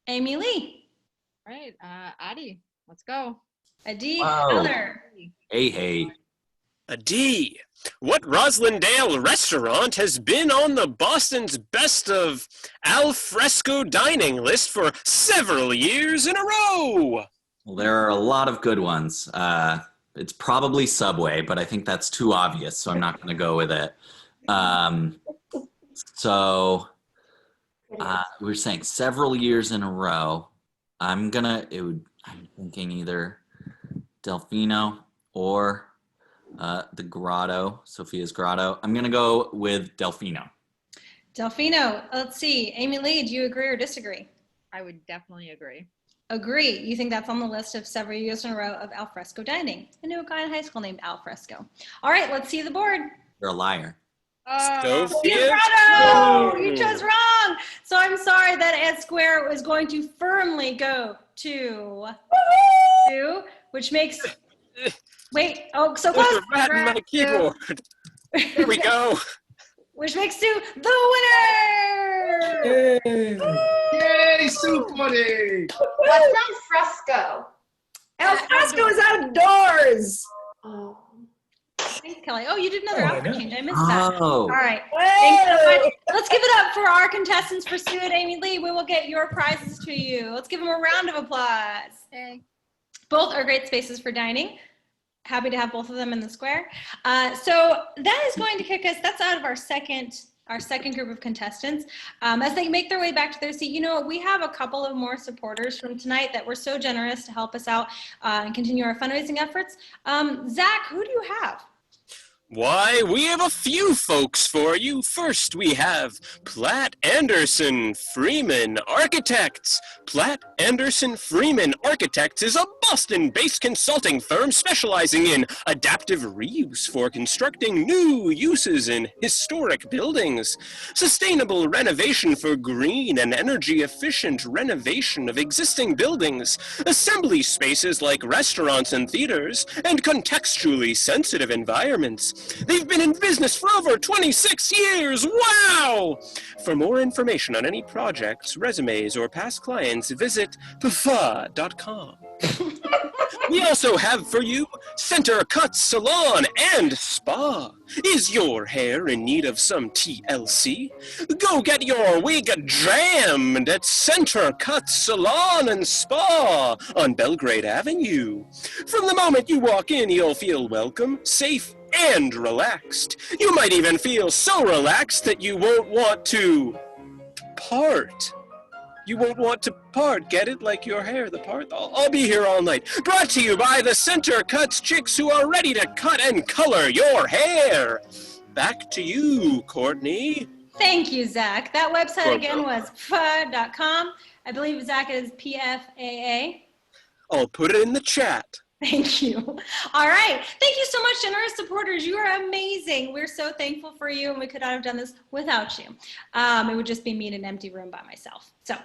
Amy Lee. All right, Adi, let's go. Adi Wow. Heller. Hey. A D. What Roslindale restaurant has been on the Boston's best of al fresco dining list for several years in a row? Well, there are a lot of good ones. It's probably Subway, but I think that's too obvious, so I'm not going to go with it. We're saying several years in a row. I'm thinking either Delfino or the Grotto, Sophia's Grotto. I'm going to go with Delfino. Delfino. Let's see. Amy Lee, do you agree or disagree? I would definitely agree. Agree. You think that's on the list of several years in a row of alfresco dining. I knew a guy in high school named Alfresco. All right, let's see the board. You're a liar. Sophia. Grotto! You chose wrong. So I'm sorry that Ed Square was going to firmly go to 2, which makes, wait, oh, so close. There's a rat in my keyboard. Here we go. Which makes 2 the winner. Yay, soup pudding! What's al fresco? Al fresco is outdoors. Oh. Thanks, Kelly. Oh, you did another Oh, I outfit know. change. I missed that. Oh. All right. Thanks so much. Let's give it up for our contestants for Sue and Amy Lee. We will get your prizes to you. Let's give them a round of applause. Hey. Both are great spaces for dining. Happy to have both of them in the square. So that is going to kick us. That's out of our second group of contestants. As they make their way back to their seat, you know, we have a couple of more supporters from tonight that were so generous to help us out and continue our fundraising efforts. Zach, who do you have? Why, we have a few folks for you. First, we have Platt Anderson Freeman Architects. Platt Anderson Freeman Architects is a Boston-based consulting firm specializing in adaptive reuse for constructing new uses in historic buildings, sustainable renovation for green and energy-efficient renovation of existing buildings, assembly spaces like restaurants and theaters, and contextually sensitive environments. They've been in business for over 26 years. Wow! For more information on any projects, resumes, or past clients, visit pfa.com. We also have for you Center Cut Salon and Spa. Is your hair in need of some TLC? Go get your wig jammed at Center Cut Salon and Spa on Belgrade Avenue. From the moment you walk in, you'll feel welcome, safe, and relaxed. You might even feel so relaxed that you won't want to part. You won't want to part. Get it? Like your hair, the part. I'll be here all night. Brought to you by the Center Cuts chicks who are ready to cut and color your hair. Back to you, Courtney. Thank you, Zach. That website again was pfa.com. I believe Zach is PFAA. I'll put it in the chat. Thank you. All right. Thank you so much, generous supporters. You are amazing. We're so thankful for you, and we could not have done this without you. It would just be me in an empty room by myself. So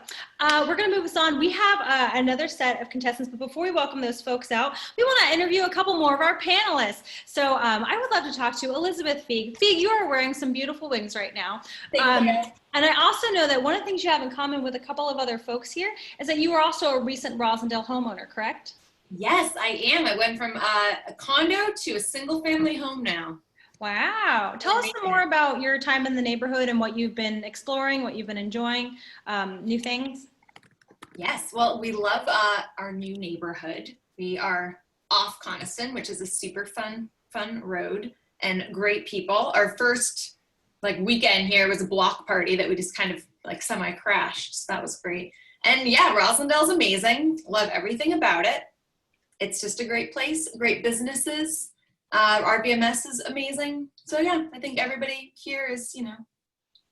we're going to move us on. We have another set of contestants, but before we welcome those folks out, we want to interview a couple more of our panelists. So I would love to talk to Elizabeth Feig. Feig, you are wearing some beautiful wings right now. And I also know that one of the things you have in common with a couple of other folks here is that you are also a recent Roslindale homeowner, correct? Yes, I am. I went from a condo to a single family home now. Wow. Tell us some more about your time in the neighborhood and what you've been exploring, what you've been enjoying, new things. Yes, well, we love our new neighborhood. We are off Coniston, which is a super fun road and great people. Our first weekend here was a block party that we just kind of semi-crashed. So that was great. And yeah, Roslindale's amazing. Love everything about it. It's just a great place, great businesses. RBMS is amazing. So yeah, I think everybody here is,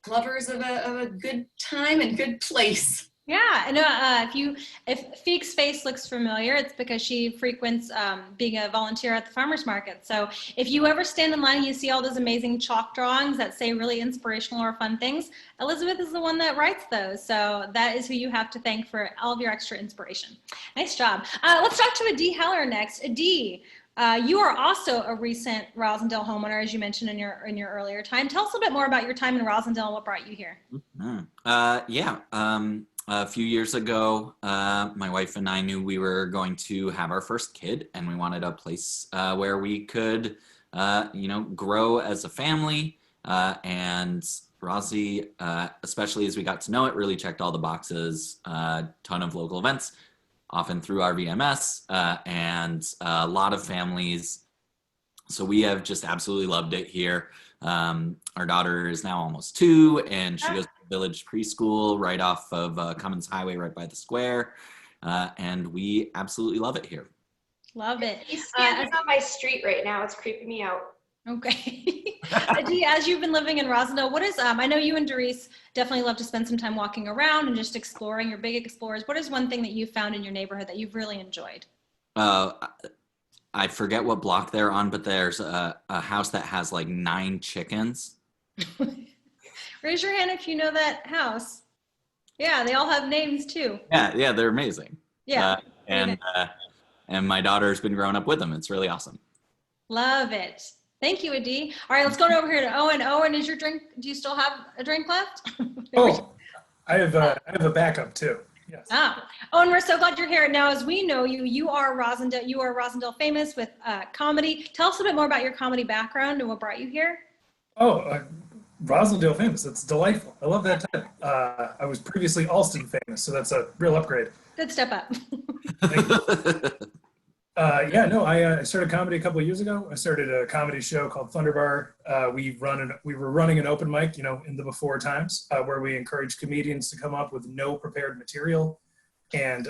lovers of a good time and good place. Yeah, and if Feek's face looks familiar, it's because she frequents being a volunteer at the farmers market. So if you ever stand in line and you see all those amazing chalk drawings that say really inspirational or fun things, Elizabeth is the one that writes those. So that is who you have to thank for all of your extra inspiration. Nice job. Let's talk to Adee Heller next. Adee, you are also a recent Roslindale homeowner, as you mentioned in your earlier time. Tell us a bit more about your time in Roslindale and what brought you here. A few years ago, my wife and I knew we were going to have our first kid, and we wanted a place where we could, grow as a family. And Rozzie, especially as we got to know it, really checked all the boxes. Ton of local events, often through RVMS, and a lot of families. So we have just absolutely loved it here. Our daughter is now almost 2, and she goes to Village preschool right off of Cummins Highway, right by the square. And we absolutely love it here. Love it. He's standing on my street right now. It's creeping me out. Okay. Adee, as you've been living in Roslindale, what is, I know you and Doris definitely love to spend some time walking around and just exploring. You're big explorers. What is one thing that you've found in your neighborhood that you've really enjoyed? I forget what block they're on, but there's a house that has like 9 chickens. Raise your hand if you know that house. Yeah, they all have names too. Yeah, they're amazing. Yeah. And my daughter's been growing up with them. It's really awesome. Love it. Thank you, Adee. All right, let's go over here to Owen. Owen, is your drink? Do you still have a drink left? I have a backup too. Yes. Owen, we're so glad you're here. Now, as we know you, you are Roslindale famous with comedy. Tell us a bit more about your comedy background and what brought you here. Roslindale famous. That's delightful. I love that title. I was previously Alston famous, so that's a real upgrade. Good step up. I started comedy a couple of years ago. I started a comedy show called Thunder Bar. We were running an open mic, in the before times, where we encourage comedians to come up with no prepared material and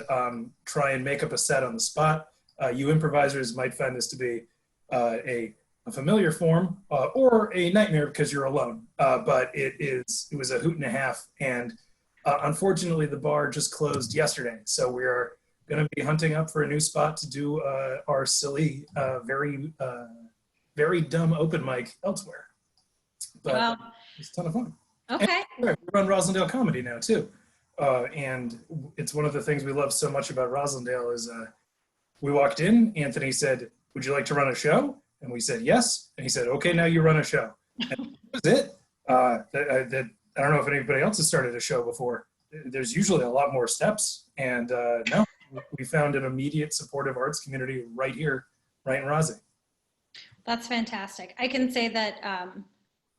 try and make up a set on the spot. You improvisers might find this to be a familiar form or a nightmare because you're alone. But it was a hoot and a half, and unfortunately the bar just closed yesterday. So we're going to be hunting up for a new spot to do our silly, very dumb open mic elsewhere. But it's a ton of fun. Okay. And we run Roslindale Comedy now too. And it's one of the things we love so much about Roslindale is we walked in, Anthony said, "Would you like to run a show?" And we said, "Yes." And he said, "Okay, now you run a show." And that was it. I don't know if anybody else has started a show before. There's usually a lot more steps. And no, we found an immediate supportive arts community right here, right in Rozzie. That's fantastic. I can say that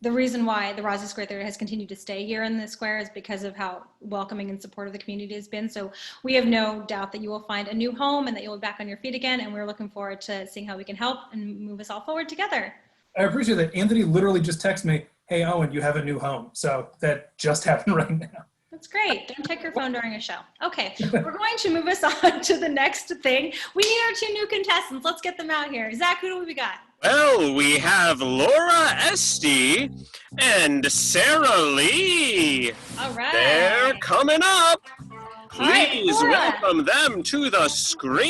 the reason why the Rozzie Square Theater has continued to stay here in the square is because of how welcoming and supportive the community has been. So we have no doubt that you will find a new home and that you'll be back on your feet again. And we're looking forward to seeing how we can help and move us all forward together. I appreciate that. Anthony literally just texted me, "Hey, Owen, you have a new home." So that just happened right now. That's great. Don't check your phone during a show. Okay, we're going to move us on to the next thing. We need our 2 new contestants. Let's get them out here. Zach, who do we got? Well, we have Laura Esty and Sarah Lee. All right. They're coming up. right, Please Laura. welcome them to the screen.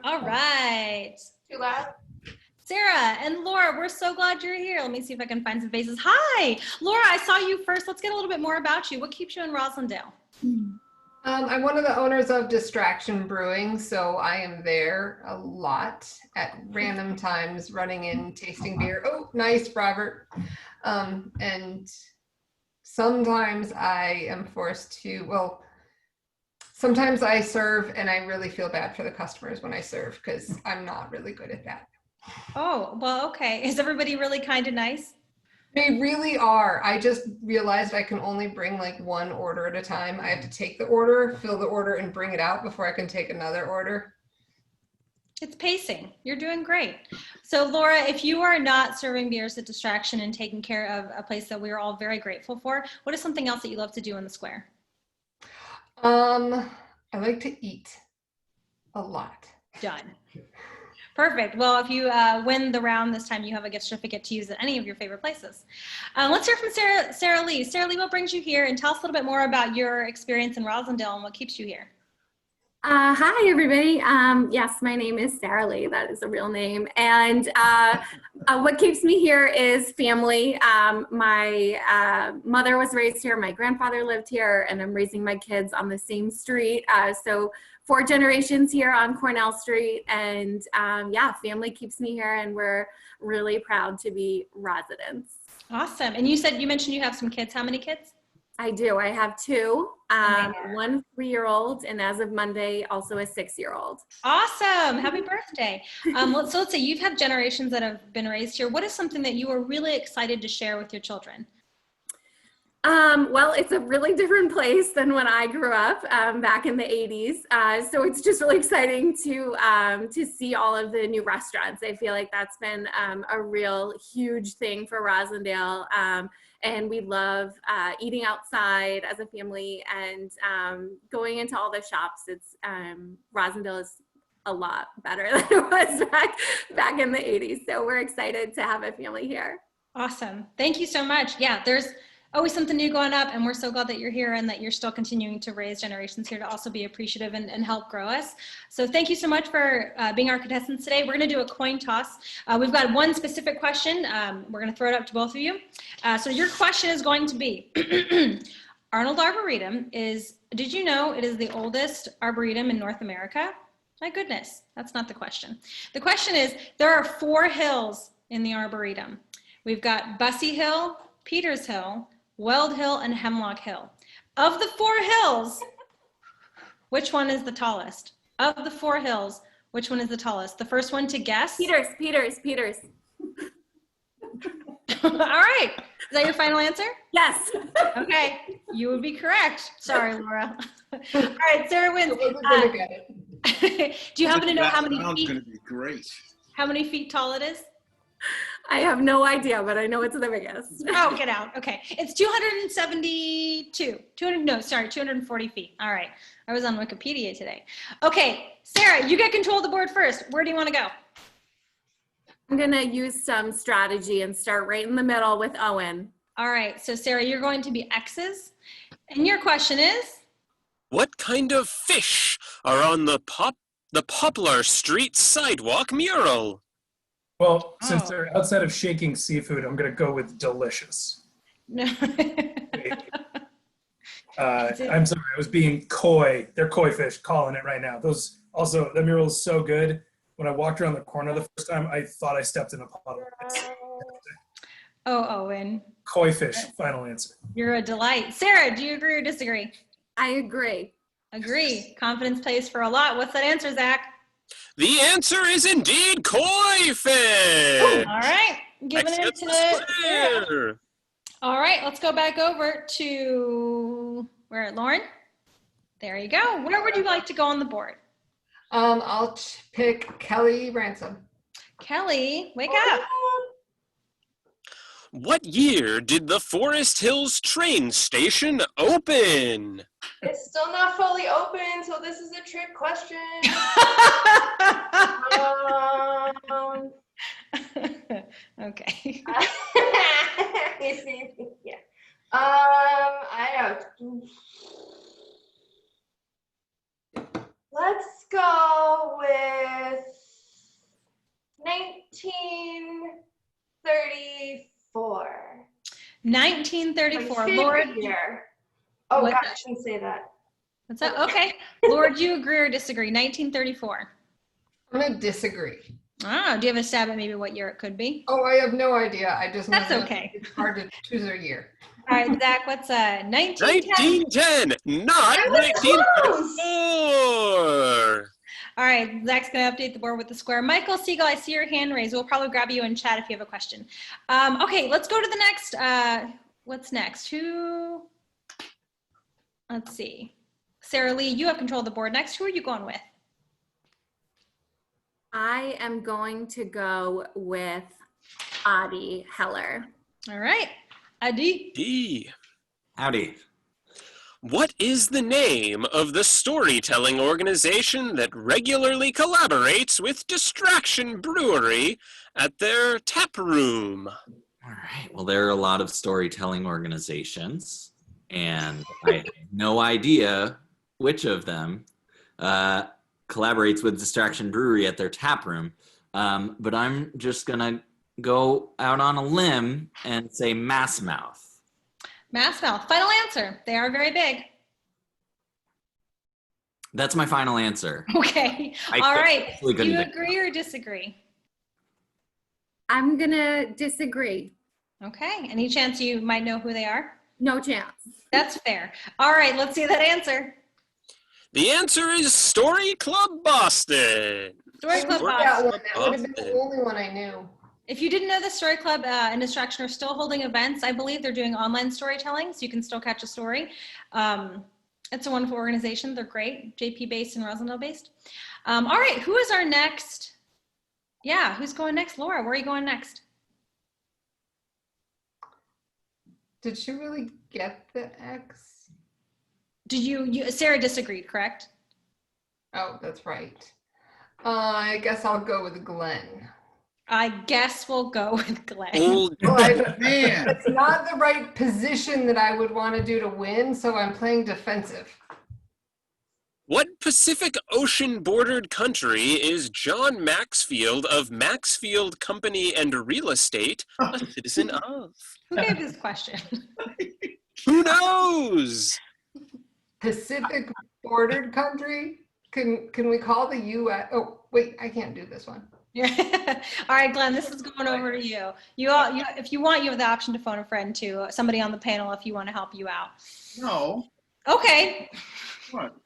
All right. Too loud? Sarah and Laura, we're so glad you're here. Let me see if I can find some faces. Hi, Laura, I saw you first. Let's get a little bit more about you. What keeps you in Roslindale? I'm one of the owners of Distraction Brewing, so I am there a lot at random times, running in, tasting beer. Oh, nice, Robert. And sometimes I am forced to, sometimes I serve and I really feel bad for the customers when I serve because I'm not really good at that. Oh, well, okay. Is everybody really kind of nice? They really are. I just realized I can only bring like 1 order at a time. I have to take the order, fill the order, and bring it out before I can take another order. It's pacing. You're doing great. So Laura, if you are not serving beers at Distraction and taking care of a place that we are all very grateful for, what is something else that you love to do in the square? I like to eat a lot. Done. Perfect. Well, if you win the round this time, you have a gift certificate to use at any of your favorite places. Let's hear from Sarah Lee. Sarah Lee, what brings you here? And tell us a little bit more about your experience in Roslindale and what keeps you here. Hi, everybody. Yes, my name is Sarah Lee. That is a real name. And what keeps me here is family. My mother was raised here. My grandfather lived here, and I'm raising my kids on the same street. So 4 generations here on Cornell Street. And yeah, family keeps me here, and we're really proud to be residents. Awesome. And you mentioned you have some kids. How many kids? I do. I have 2, one 3-year-old, and as of Monday, also a 6-year-old. Awesome. Happy birthday. So let's say you've had generations that have been raised here. What is something that you are really excited to share with your children? Well, it's a really different place than when I grew up back in the 80s. So it's just really exciting to see all of the new restaurants. I feel like that's been a real huge thing for Roslindale. And we love eating outside as a family and going into all the shops. It's Roslindale is a lot better than it was back in the 80s. So we're excited to have a family here. Awesome. Thank you so much. Yeah, there's always something new going up, and we're so glad that you're here and that you're still continuing to raise generations here to also be appreciative and help grow us. So thank you so much for being our contestants today. We're going to do a coin toss. We've got one specific question. We're going to throw it up to both of you. So your question is going to be, Arnold Arboretum did you know it is the oldest arboretum in North America? My goodness, that's not the question. The question is, there are 4 hills in the Arboretum. We've got Bussey Hill, Peters Hill, Weld Hill, and Hemlock Hill. Of the 4 hills, which one is the tallest? Of the 4 hills, which one is the tallest? The first one to guess? Peters. All right. Is that your final answer? Yes. Okay. You would be correct. Sorry, Laura. All right, Sarah wins. Do you happen to know how many feet? Going to be great. How many feet tall it is? I have no idea, but I know it's the biggest. Oh, get out. Okay. It's 240 feet. All right. I was on Wikipedia today. Okay. Sarah, you get control of the board first. Where do you want to go? I'm going to use some strategy and start right in the middle with Owen. All right. So Sarah, you're going to be X's. And your question is? What kind of fish are on the Poplar Street sidewalk mural? Well, since they're outside of shaking seafood, I'm going to go with delicious. No. I'm sorry, I was being coy. They're koi fish, calling it right now. The mural is so good. When I walked around the corner the first time, I thought I stepped in a puddle. Oh, Owen. Koi fish, final answer. You're a delight. Sarah, do you agree or disagree? I agree. Agree. Confidence pays for a lot. What's that answer, Zach? The answer is indeed koi fish. All right, giving it to Sarah. All right, let's go back over to Lauren. There you go. Where would you like to go on the board? I'll pick Kelly Ransom. Kelly, wake up. What year did the Forest Hills train station open? It's still not fully open, so this is a trick question. Okay. Yeah. I know. Let's go with 1934. 1934. Laura, year. Oh, what? God, I shouldn't say that. What's that? Okay. Laura, do you agree or disagree? 1934. I'm going to disagree. Ah, do you have a stab at maybe what year it could be? Oh, I have no idea. I just know That's okay. It's hard to choose a year. All right, Zach, what's 1910? 1910, not 1934. All right, Zach's going to update the board with the square. Michael Siegel, I see your hand raised. We'll probably grab you in chat if you have a question. Okay, let's go to the next. What's next? Let's see. Sarah Lee, you have control of the board next. Who are you going with? I am going to go with Adi Heller. All right. Adi. D. Howdy. What is the name of the storytelling organization that regularly collaborates with Distraction Brewery at their Taproom? All right. Well, there are a lot of storytelling organizations, and I have no idea which of them collaborates with Distraction Brewery at their Taproom. But I'm just gonna go out on a limb and say Mass Mouth. Mass Mouth. Final answer. They are very big. That's my final answer. Okay. All right. Do couldn't you think. agree or disagree? I'm gonna disagree. Okay. Any chance you might know who they are? No chance. That's fair. All right. Let's see that answer. The answer is Story Club Boston. Story Club That Boston. one. That would have been the only one I knew. If you didn't know, the Story Club and Distraction are still holding events. I believe they're doing online storytelling, so you can still catch a story. It's a wonderful organization. They're great. JP based and Roslindale based. All right, who is our next? Yeah, who's going next? Laura, where are you going next? Did she really get the X? Did you Sarah disagreed, correct? Oh, that's right. I guess I'll go with Glenn. I guess we'll go with Glenn. Old man. It's not the right position that I would want to do to win, so I'm playing defensive. What Pacific Ocean bordered country is John Maxfield of Maxfield Company and Real Estate a citizen of? Who gave this question? Who knows? Pacific bordered country? Can we call the U.S.? Oh, wait, I can't do this one. All right, Glenn, this is going over to you. If you want, you have the option to phone a friend too. Somebody on the panel if you want to help you out. No. Okay. What?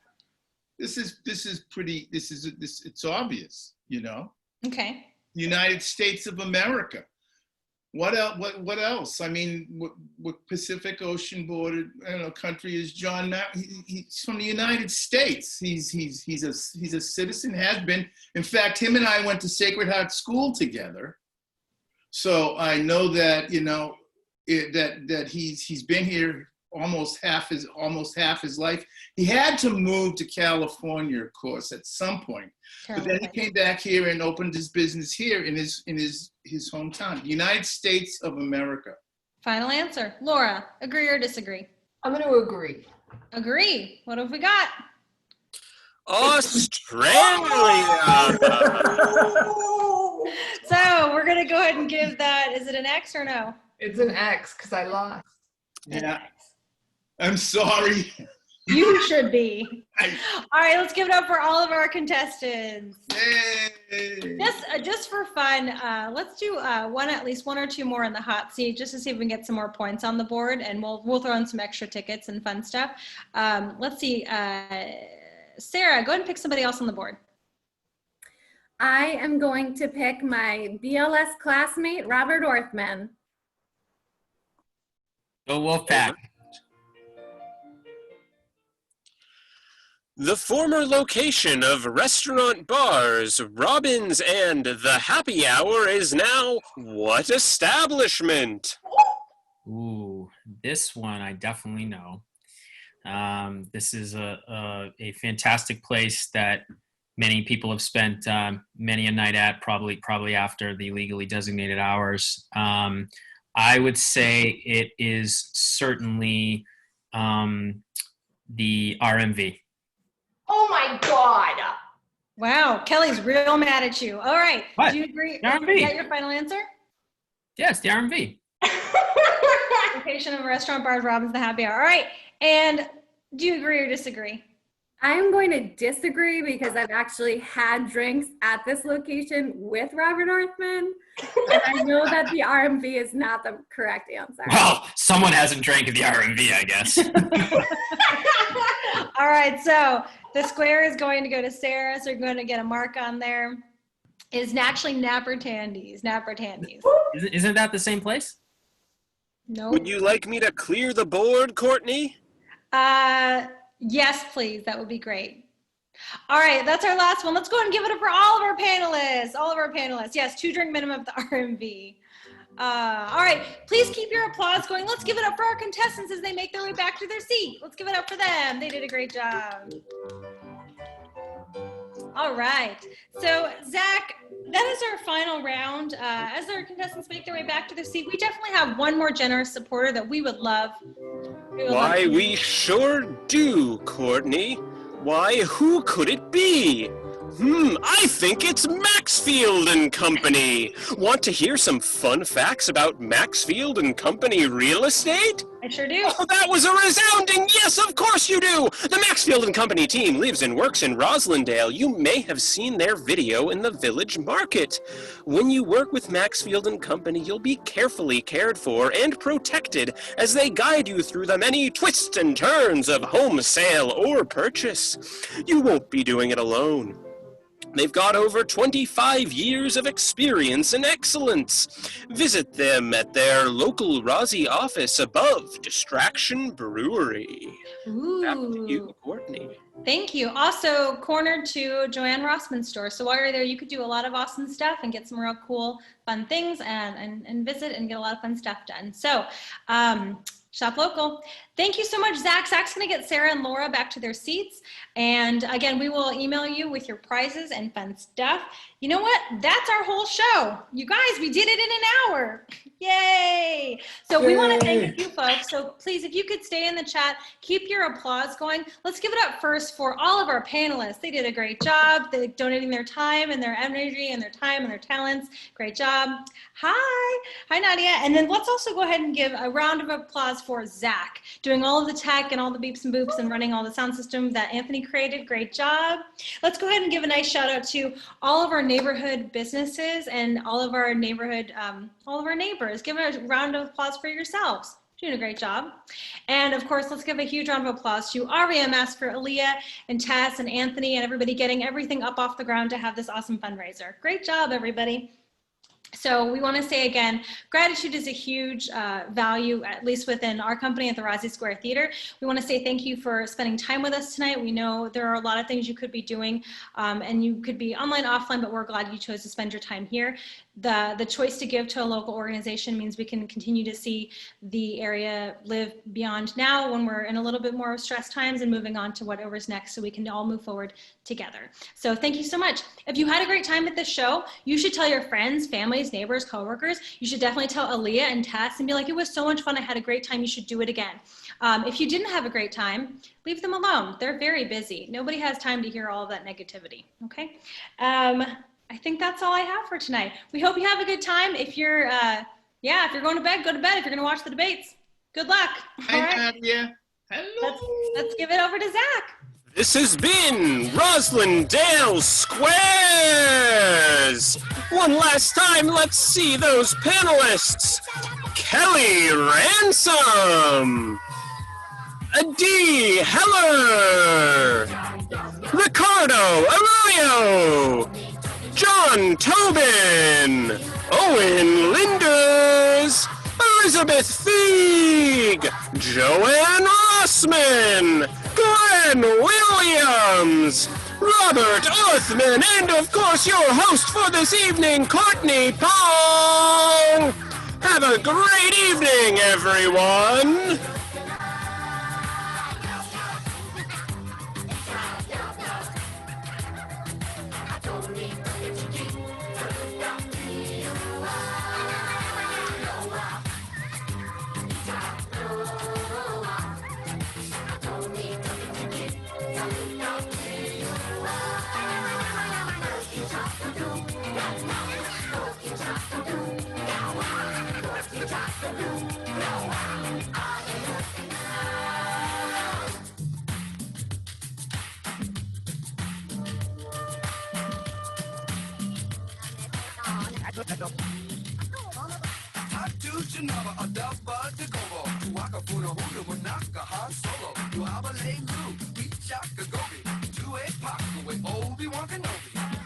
This is it's obvious, you know. Okay. United States of America. What else? What else? I mean, what Pacific Ocean bordered country is John Mack? He's from the United States. He's a citizen. Has been. In fact, him and I went to Sacred Heart School together. So I know that that he's been here almost half his life. He had to move to California, of course, at some point. But then he came back here and opened his business here in his hometown, the United States of America. Final answer. Laura, agree or disagree? I'm going to agree. Agree. What have we got? Australia. So we're going to go ahead and give that. Is it an X or no? It's an X because I lost. Yeah. I'm sorry. You should be. All right, let's give it up for all of our contestants. Yay. Just for fun, let's do at least one or two more in the hot seat, just to see if we can get some more points on the board, and we'll throw in some extra tickets and fun stuff. Let's see, Sarah, go ahead and pick somebody else on the board. I am going to pick my BLS classmate, Robert Orthman. Go Wolfpack. The former location of restaurant bars, Robbins and the Happy Hour is now what establishment? Ooh, this one I definitely know. This is a fantastic place that many people have spent many a night at, probably after the legally designated hours. I would say it is certainly the RMV. Oh my God. Wow, Kelly's real mad at you. All right, What? do you agree? The RMV. Is that your final answer? Yes, the RMV. Location of restaurant, bars, Robbins, the Happy Hour. All right, and do you agree or disagree? I am going to disagree because I've actually had drinks at this location with Robert Orthman, and I know that the RMV is not the correct answer. Well, someone hasn't drank at the RMV, I guess. All right, so the square is going to go to Sarah, so you're going to get a mark on there. It's actually Napper Tandy's. Isn't that the same place? No. Would you like me to clear the board, Courtney? Yes, please. That would be great. All right, that's our last one. Let's go ahead and give it up for all of our panelists. Yes, 2 drink minimum at the RMV. All right, please keep your applause going. Let's give it up for our contestants as they make their way back to their seat. Let's give it up for them. They did a great job. All right, so Zach, that is our final round. As our contestants make their way back to their seat, we definitely have one more generous supporter that we would love. Why, we sure do, Courtney. Why, who could it be? I think it's Maxfield and Company. Want to hear some fun facts about Maxfield and Company real estate? I sure do. Oh, that was a resounding yes, of course you do! The Maxfield and Company team lives and works in Roslindale. You may have seen their video in the Village Market. When you work with Maxfield and Company, you'll be carefully cared for and protected as they guide you through the many twists and turns of home sale or purchase. You won't be doing it alone. They've got over 25 years of experience and excellence. Visit them at their local Rozzie office above Distraction Brewery. Ooh. Back to you, Courtney. Thank you. Also, corner to Joanne Rossman's store. So while you're there, you could do a lot of awesome stuff and get some real cool, fun things and visit and get a lot of fun stuff done. So, shop local. Thank you so much, Zach. Zach's going to get Sarah and Laura back to their seats. And again, we will email you with your prizes and fun stuff. You know what? That's our whole show. You guys, we did it in an hour. Yay! So we want to thank you folks. So please, if you could stay in the chat, keep your applause going. Let's give it up first for all of our panelists. They did a great job. They're donating their time and their energy and their time and their talents. Great job. Hi. Hi, Nadia. And then let's also go ahead and give a round of applause for Zach, doing all of the tech and all the beeps and boops and running all the sound system that Anthony created. Great job. Let's go ahead and give a nice shout out to all of our neighborhood businesses and all of our neighborhood, all of our neighbors. Give a round of applause for yourselves. Doing a great job. And of course, let's give a huge round of applause to REMS for Aaliyah and Tess and Anthony and everybody getting everything up off the ground to have this awesome fundraiser. Great job, everybody. So we want to say again, gratitude is a huge value, at least within our company at the Roslindale Square Theater. We want to say thank you for spending time with us tonight. We know there are a lot of things you could be doing and you could be online, offline, but we're glad you chose to spend your time here. The choice to give to a local organization means we can continue to see the area live beyond now when we're in a little bit more stressed times and moving on to whatever's next so we can all move forward together. So thank you so much. If you had a great time at this show, you should tell your friends, families, neighbors, coworkers. You should definitely tell Aaliyah and Tess and be like, it was so much fun. I had a great time. You should do it again. If you didn't have a great time, leave them alone. They're very busy. Nobody has time to hear all of that negativity. Okay. I think that's all I have for tonight. We hope you have a good time. If you're, if you're going to bed, go to bed. If you're going to watch the debates, good luck. All right. Hello. Let's give it over to Zach. This has been Roslindale Squares. One last time, let's see those panelists. Kelly Ransom, Dee Heller, Ricardo Arroyo, John Tobin, Owen Linders, Elizabeth Feig, Joanne Rossman, Glenn Williams, Robert Orthman, and of course your host for this evening, Courtney Pong. Have a great evening, everyone. Obi-Wan Kenobi.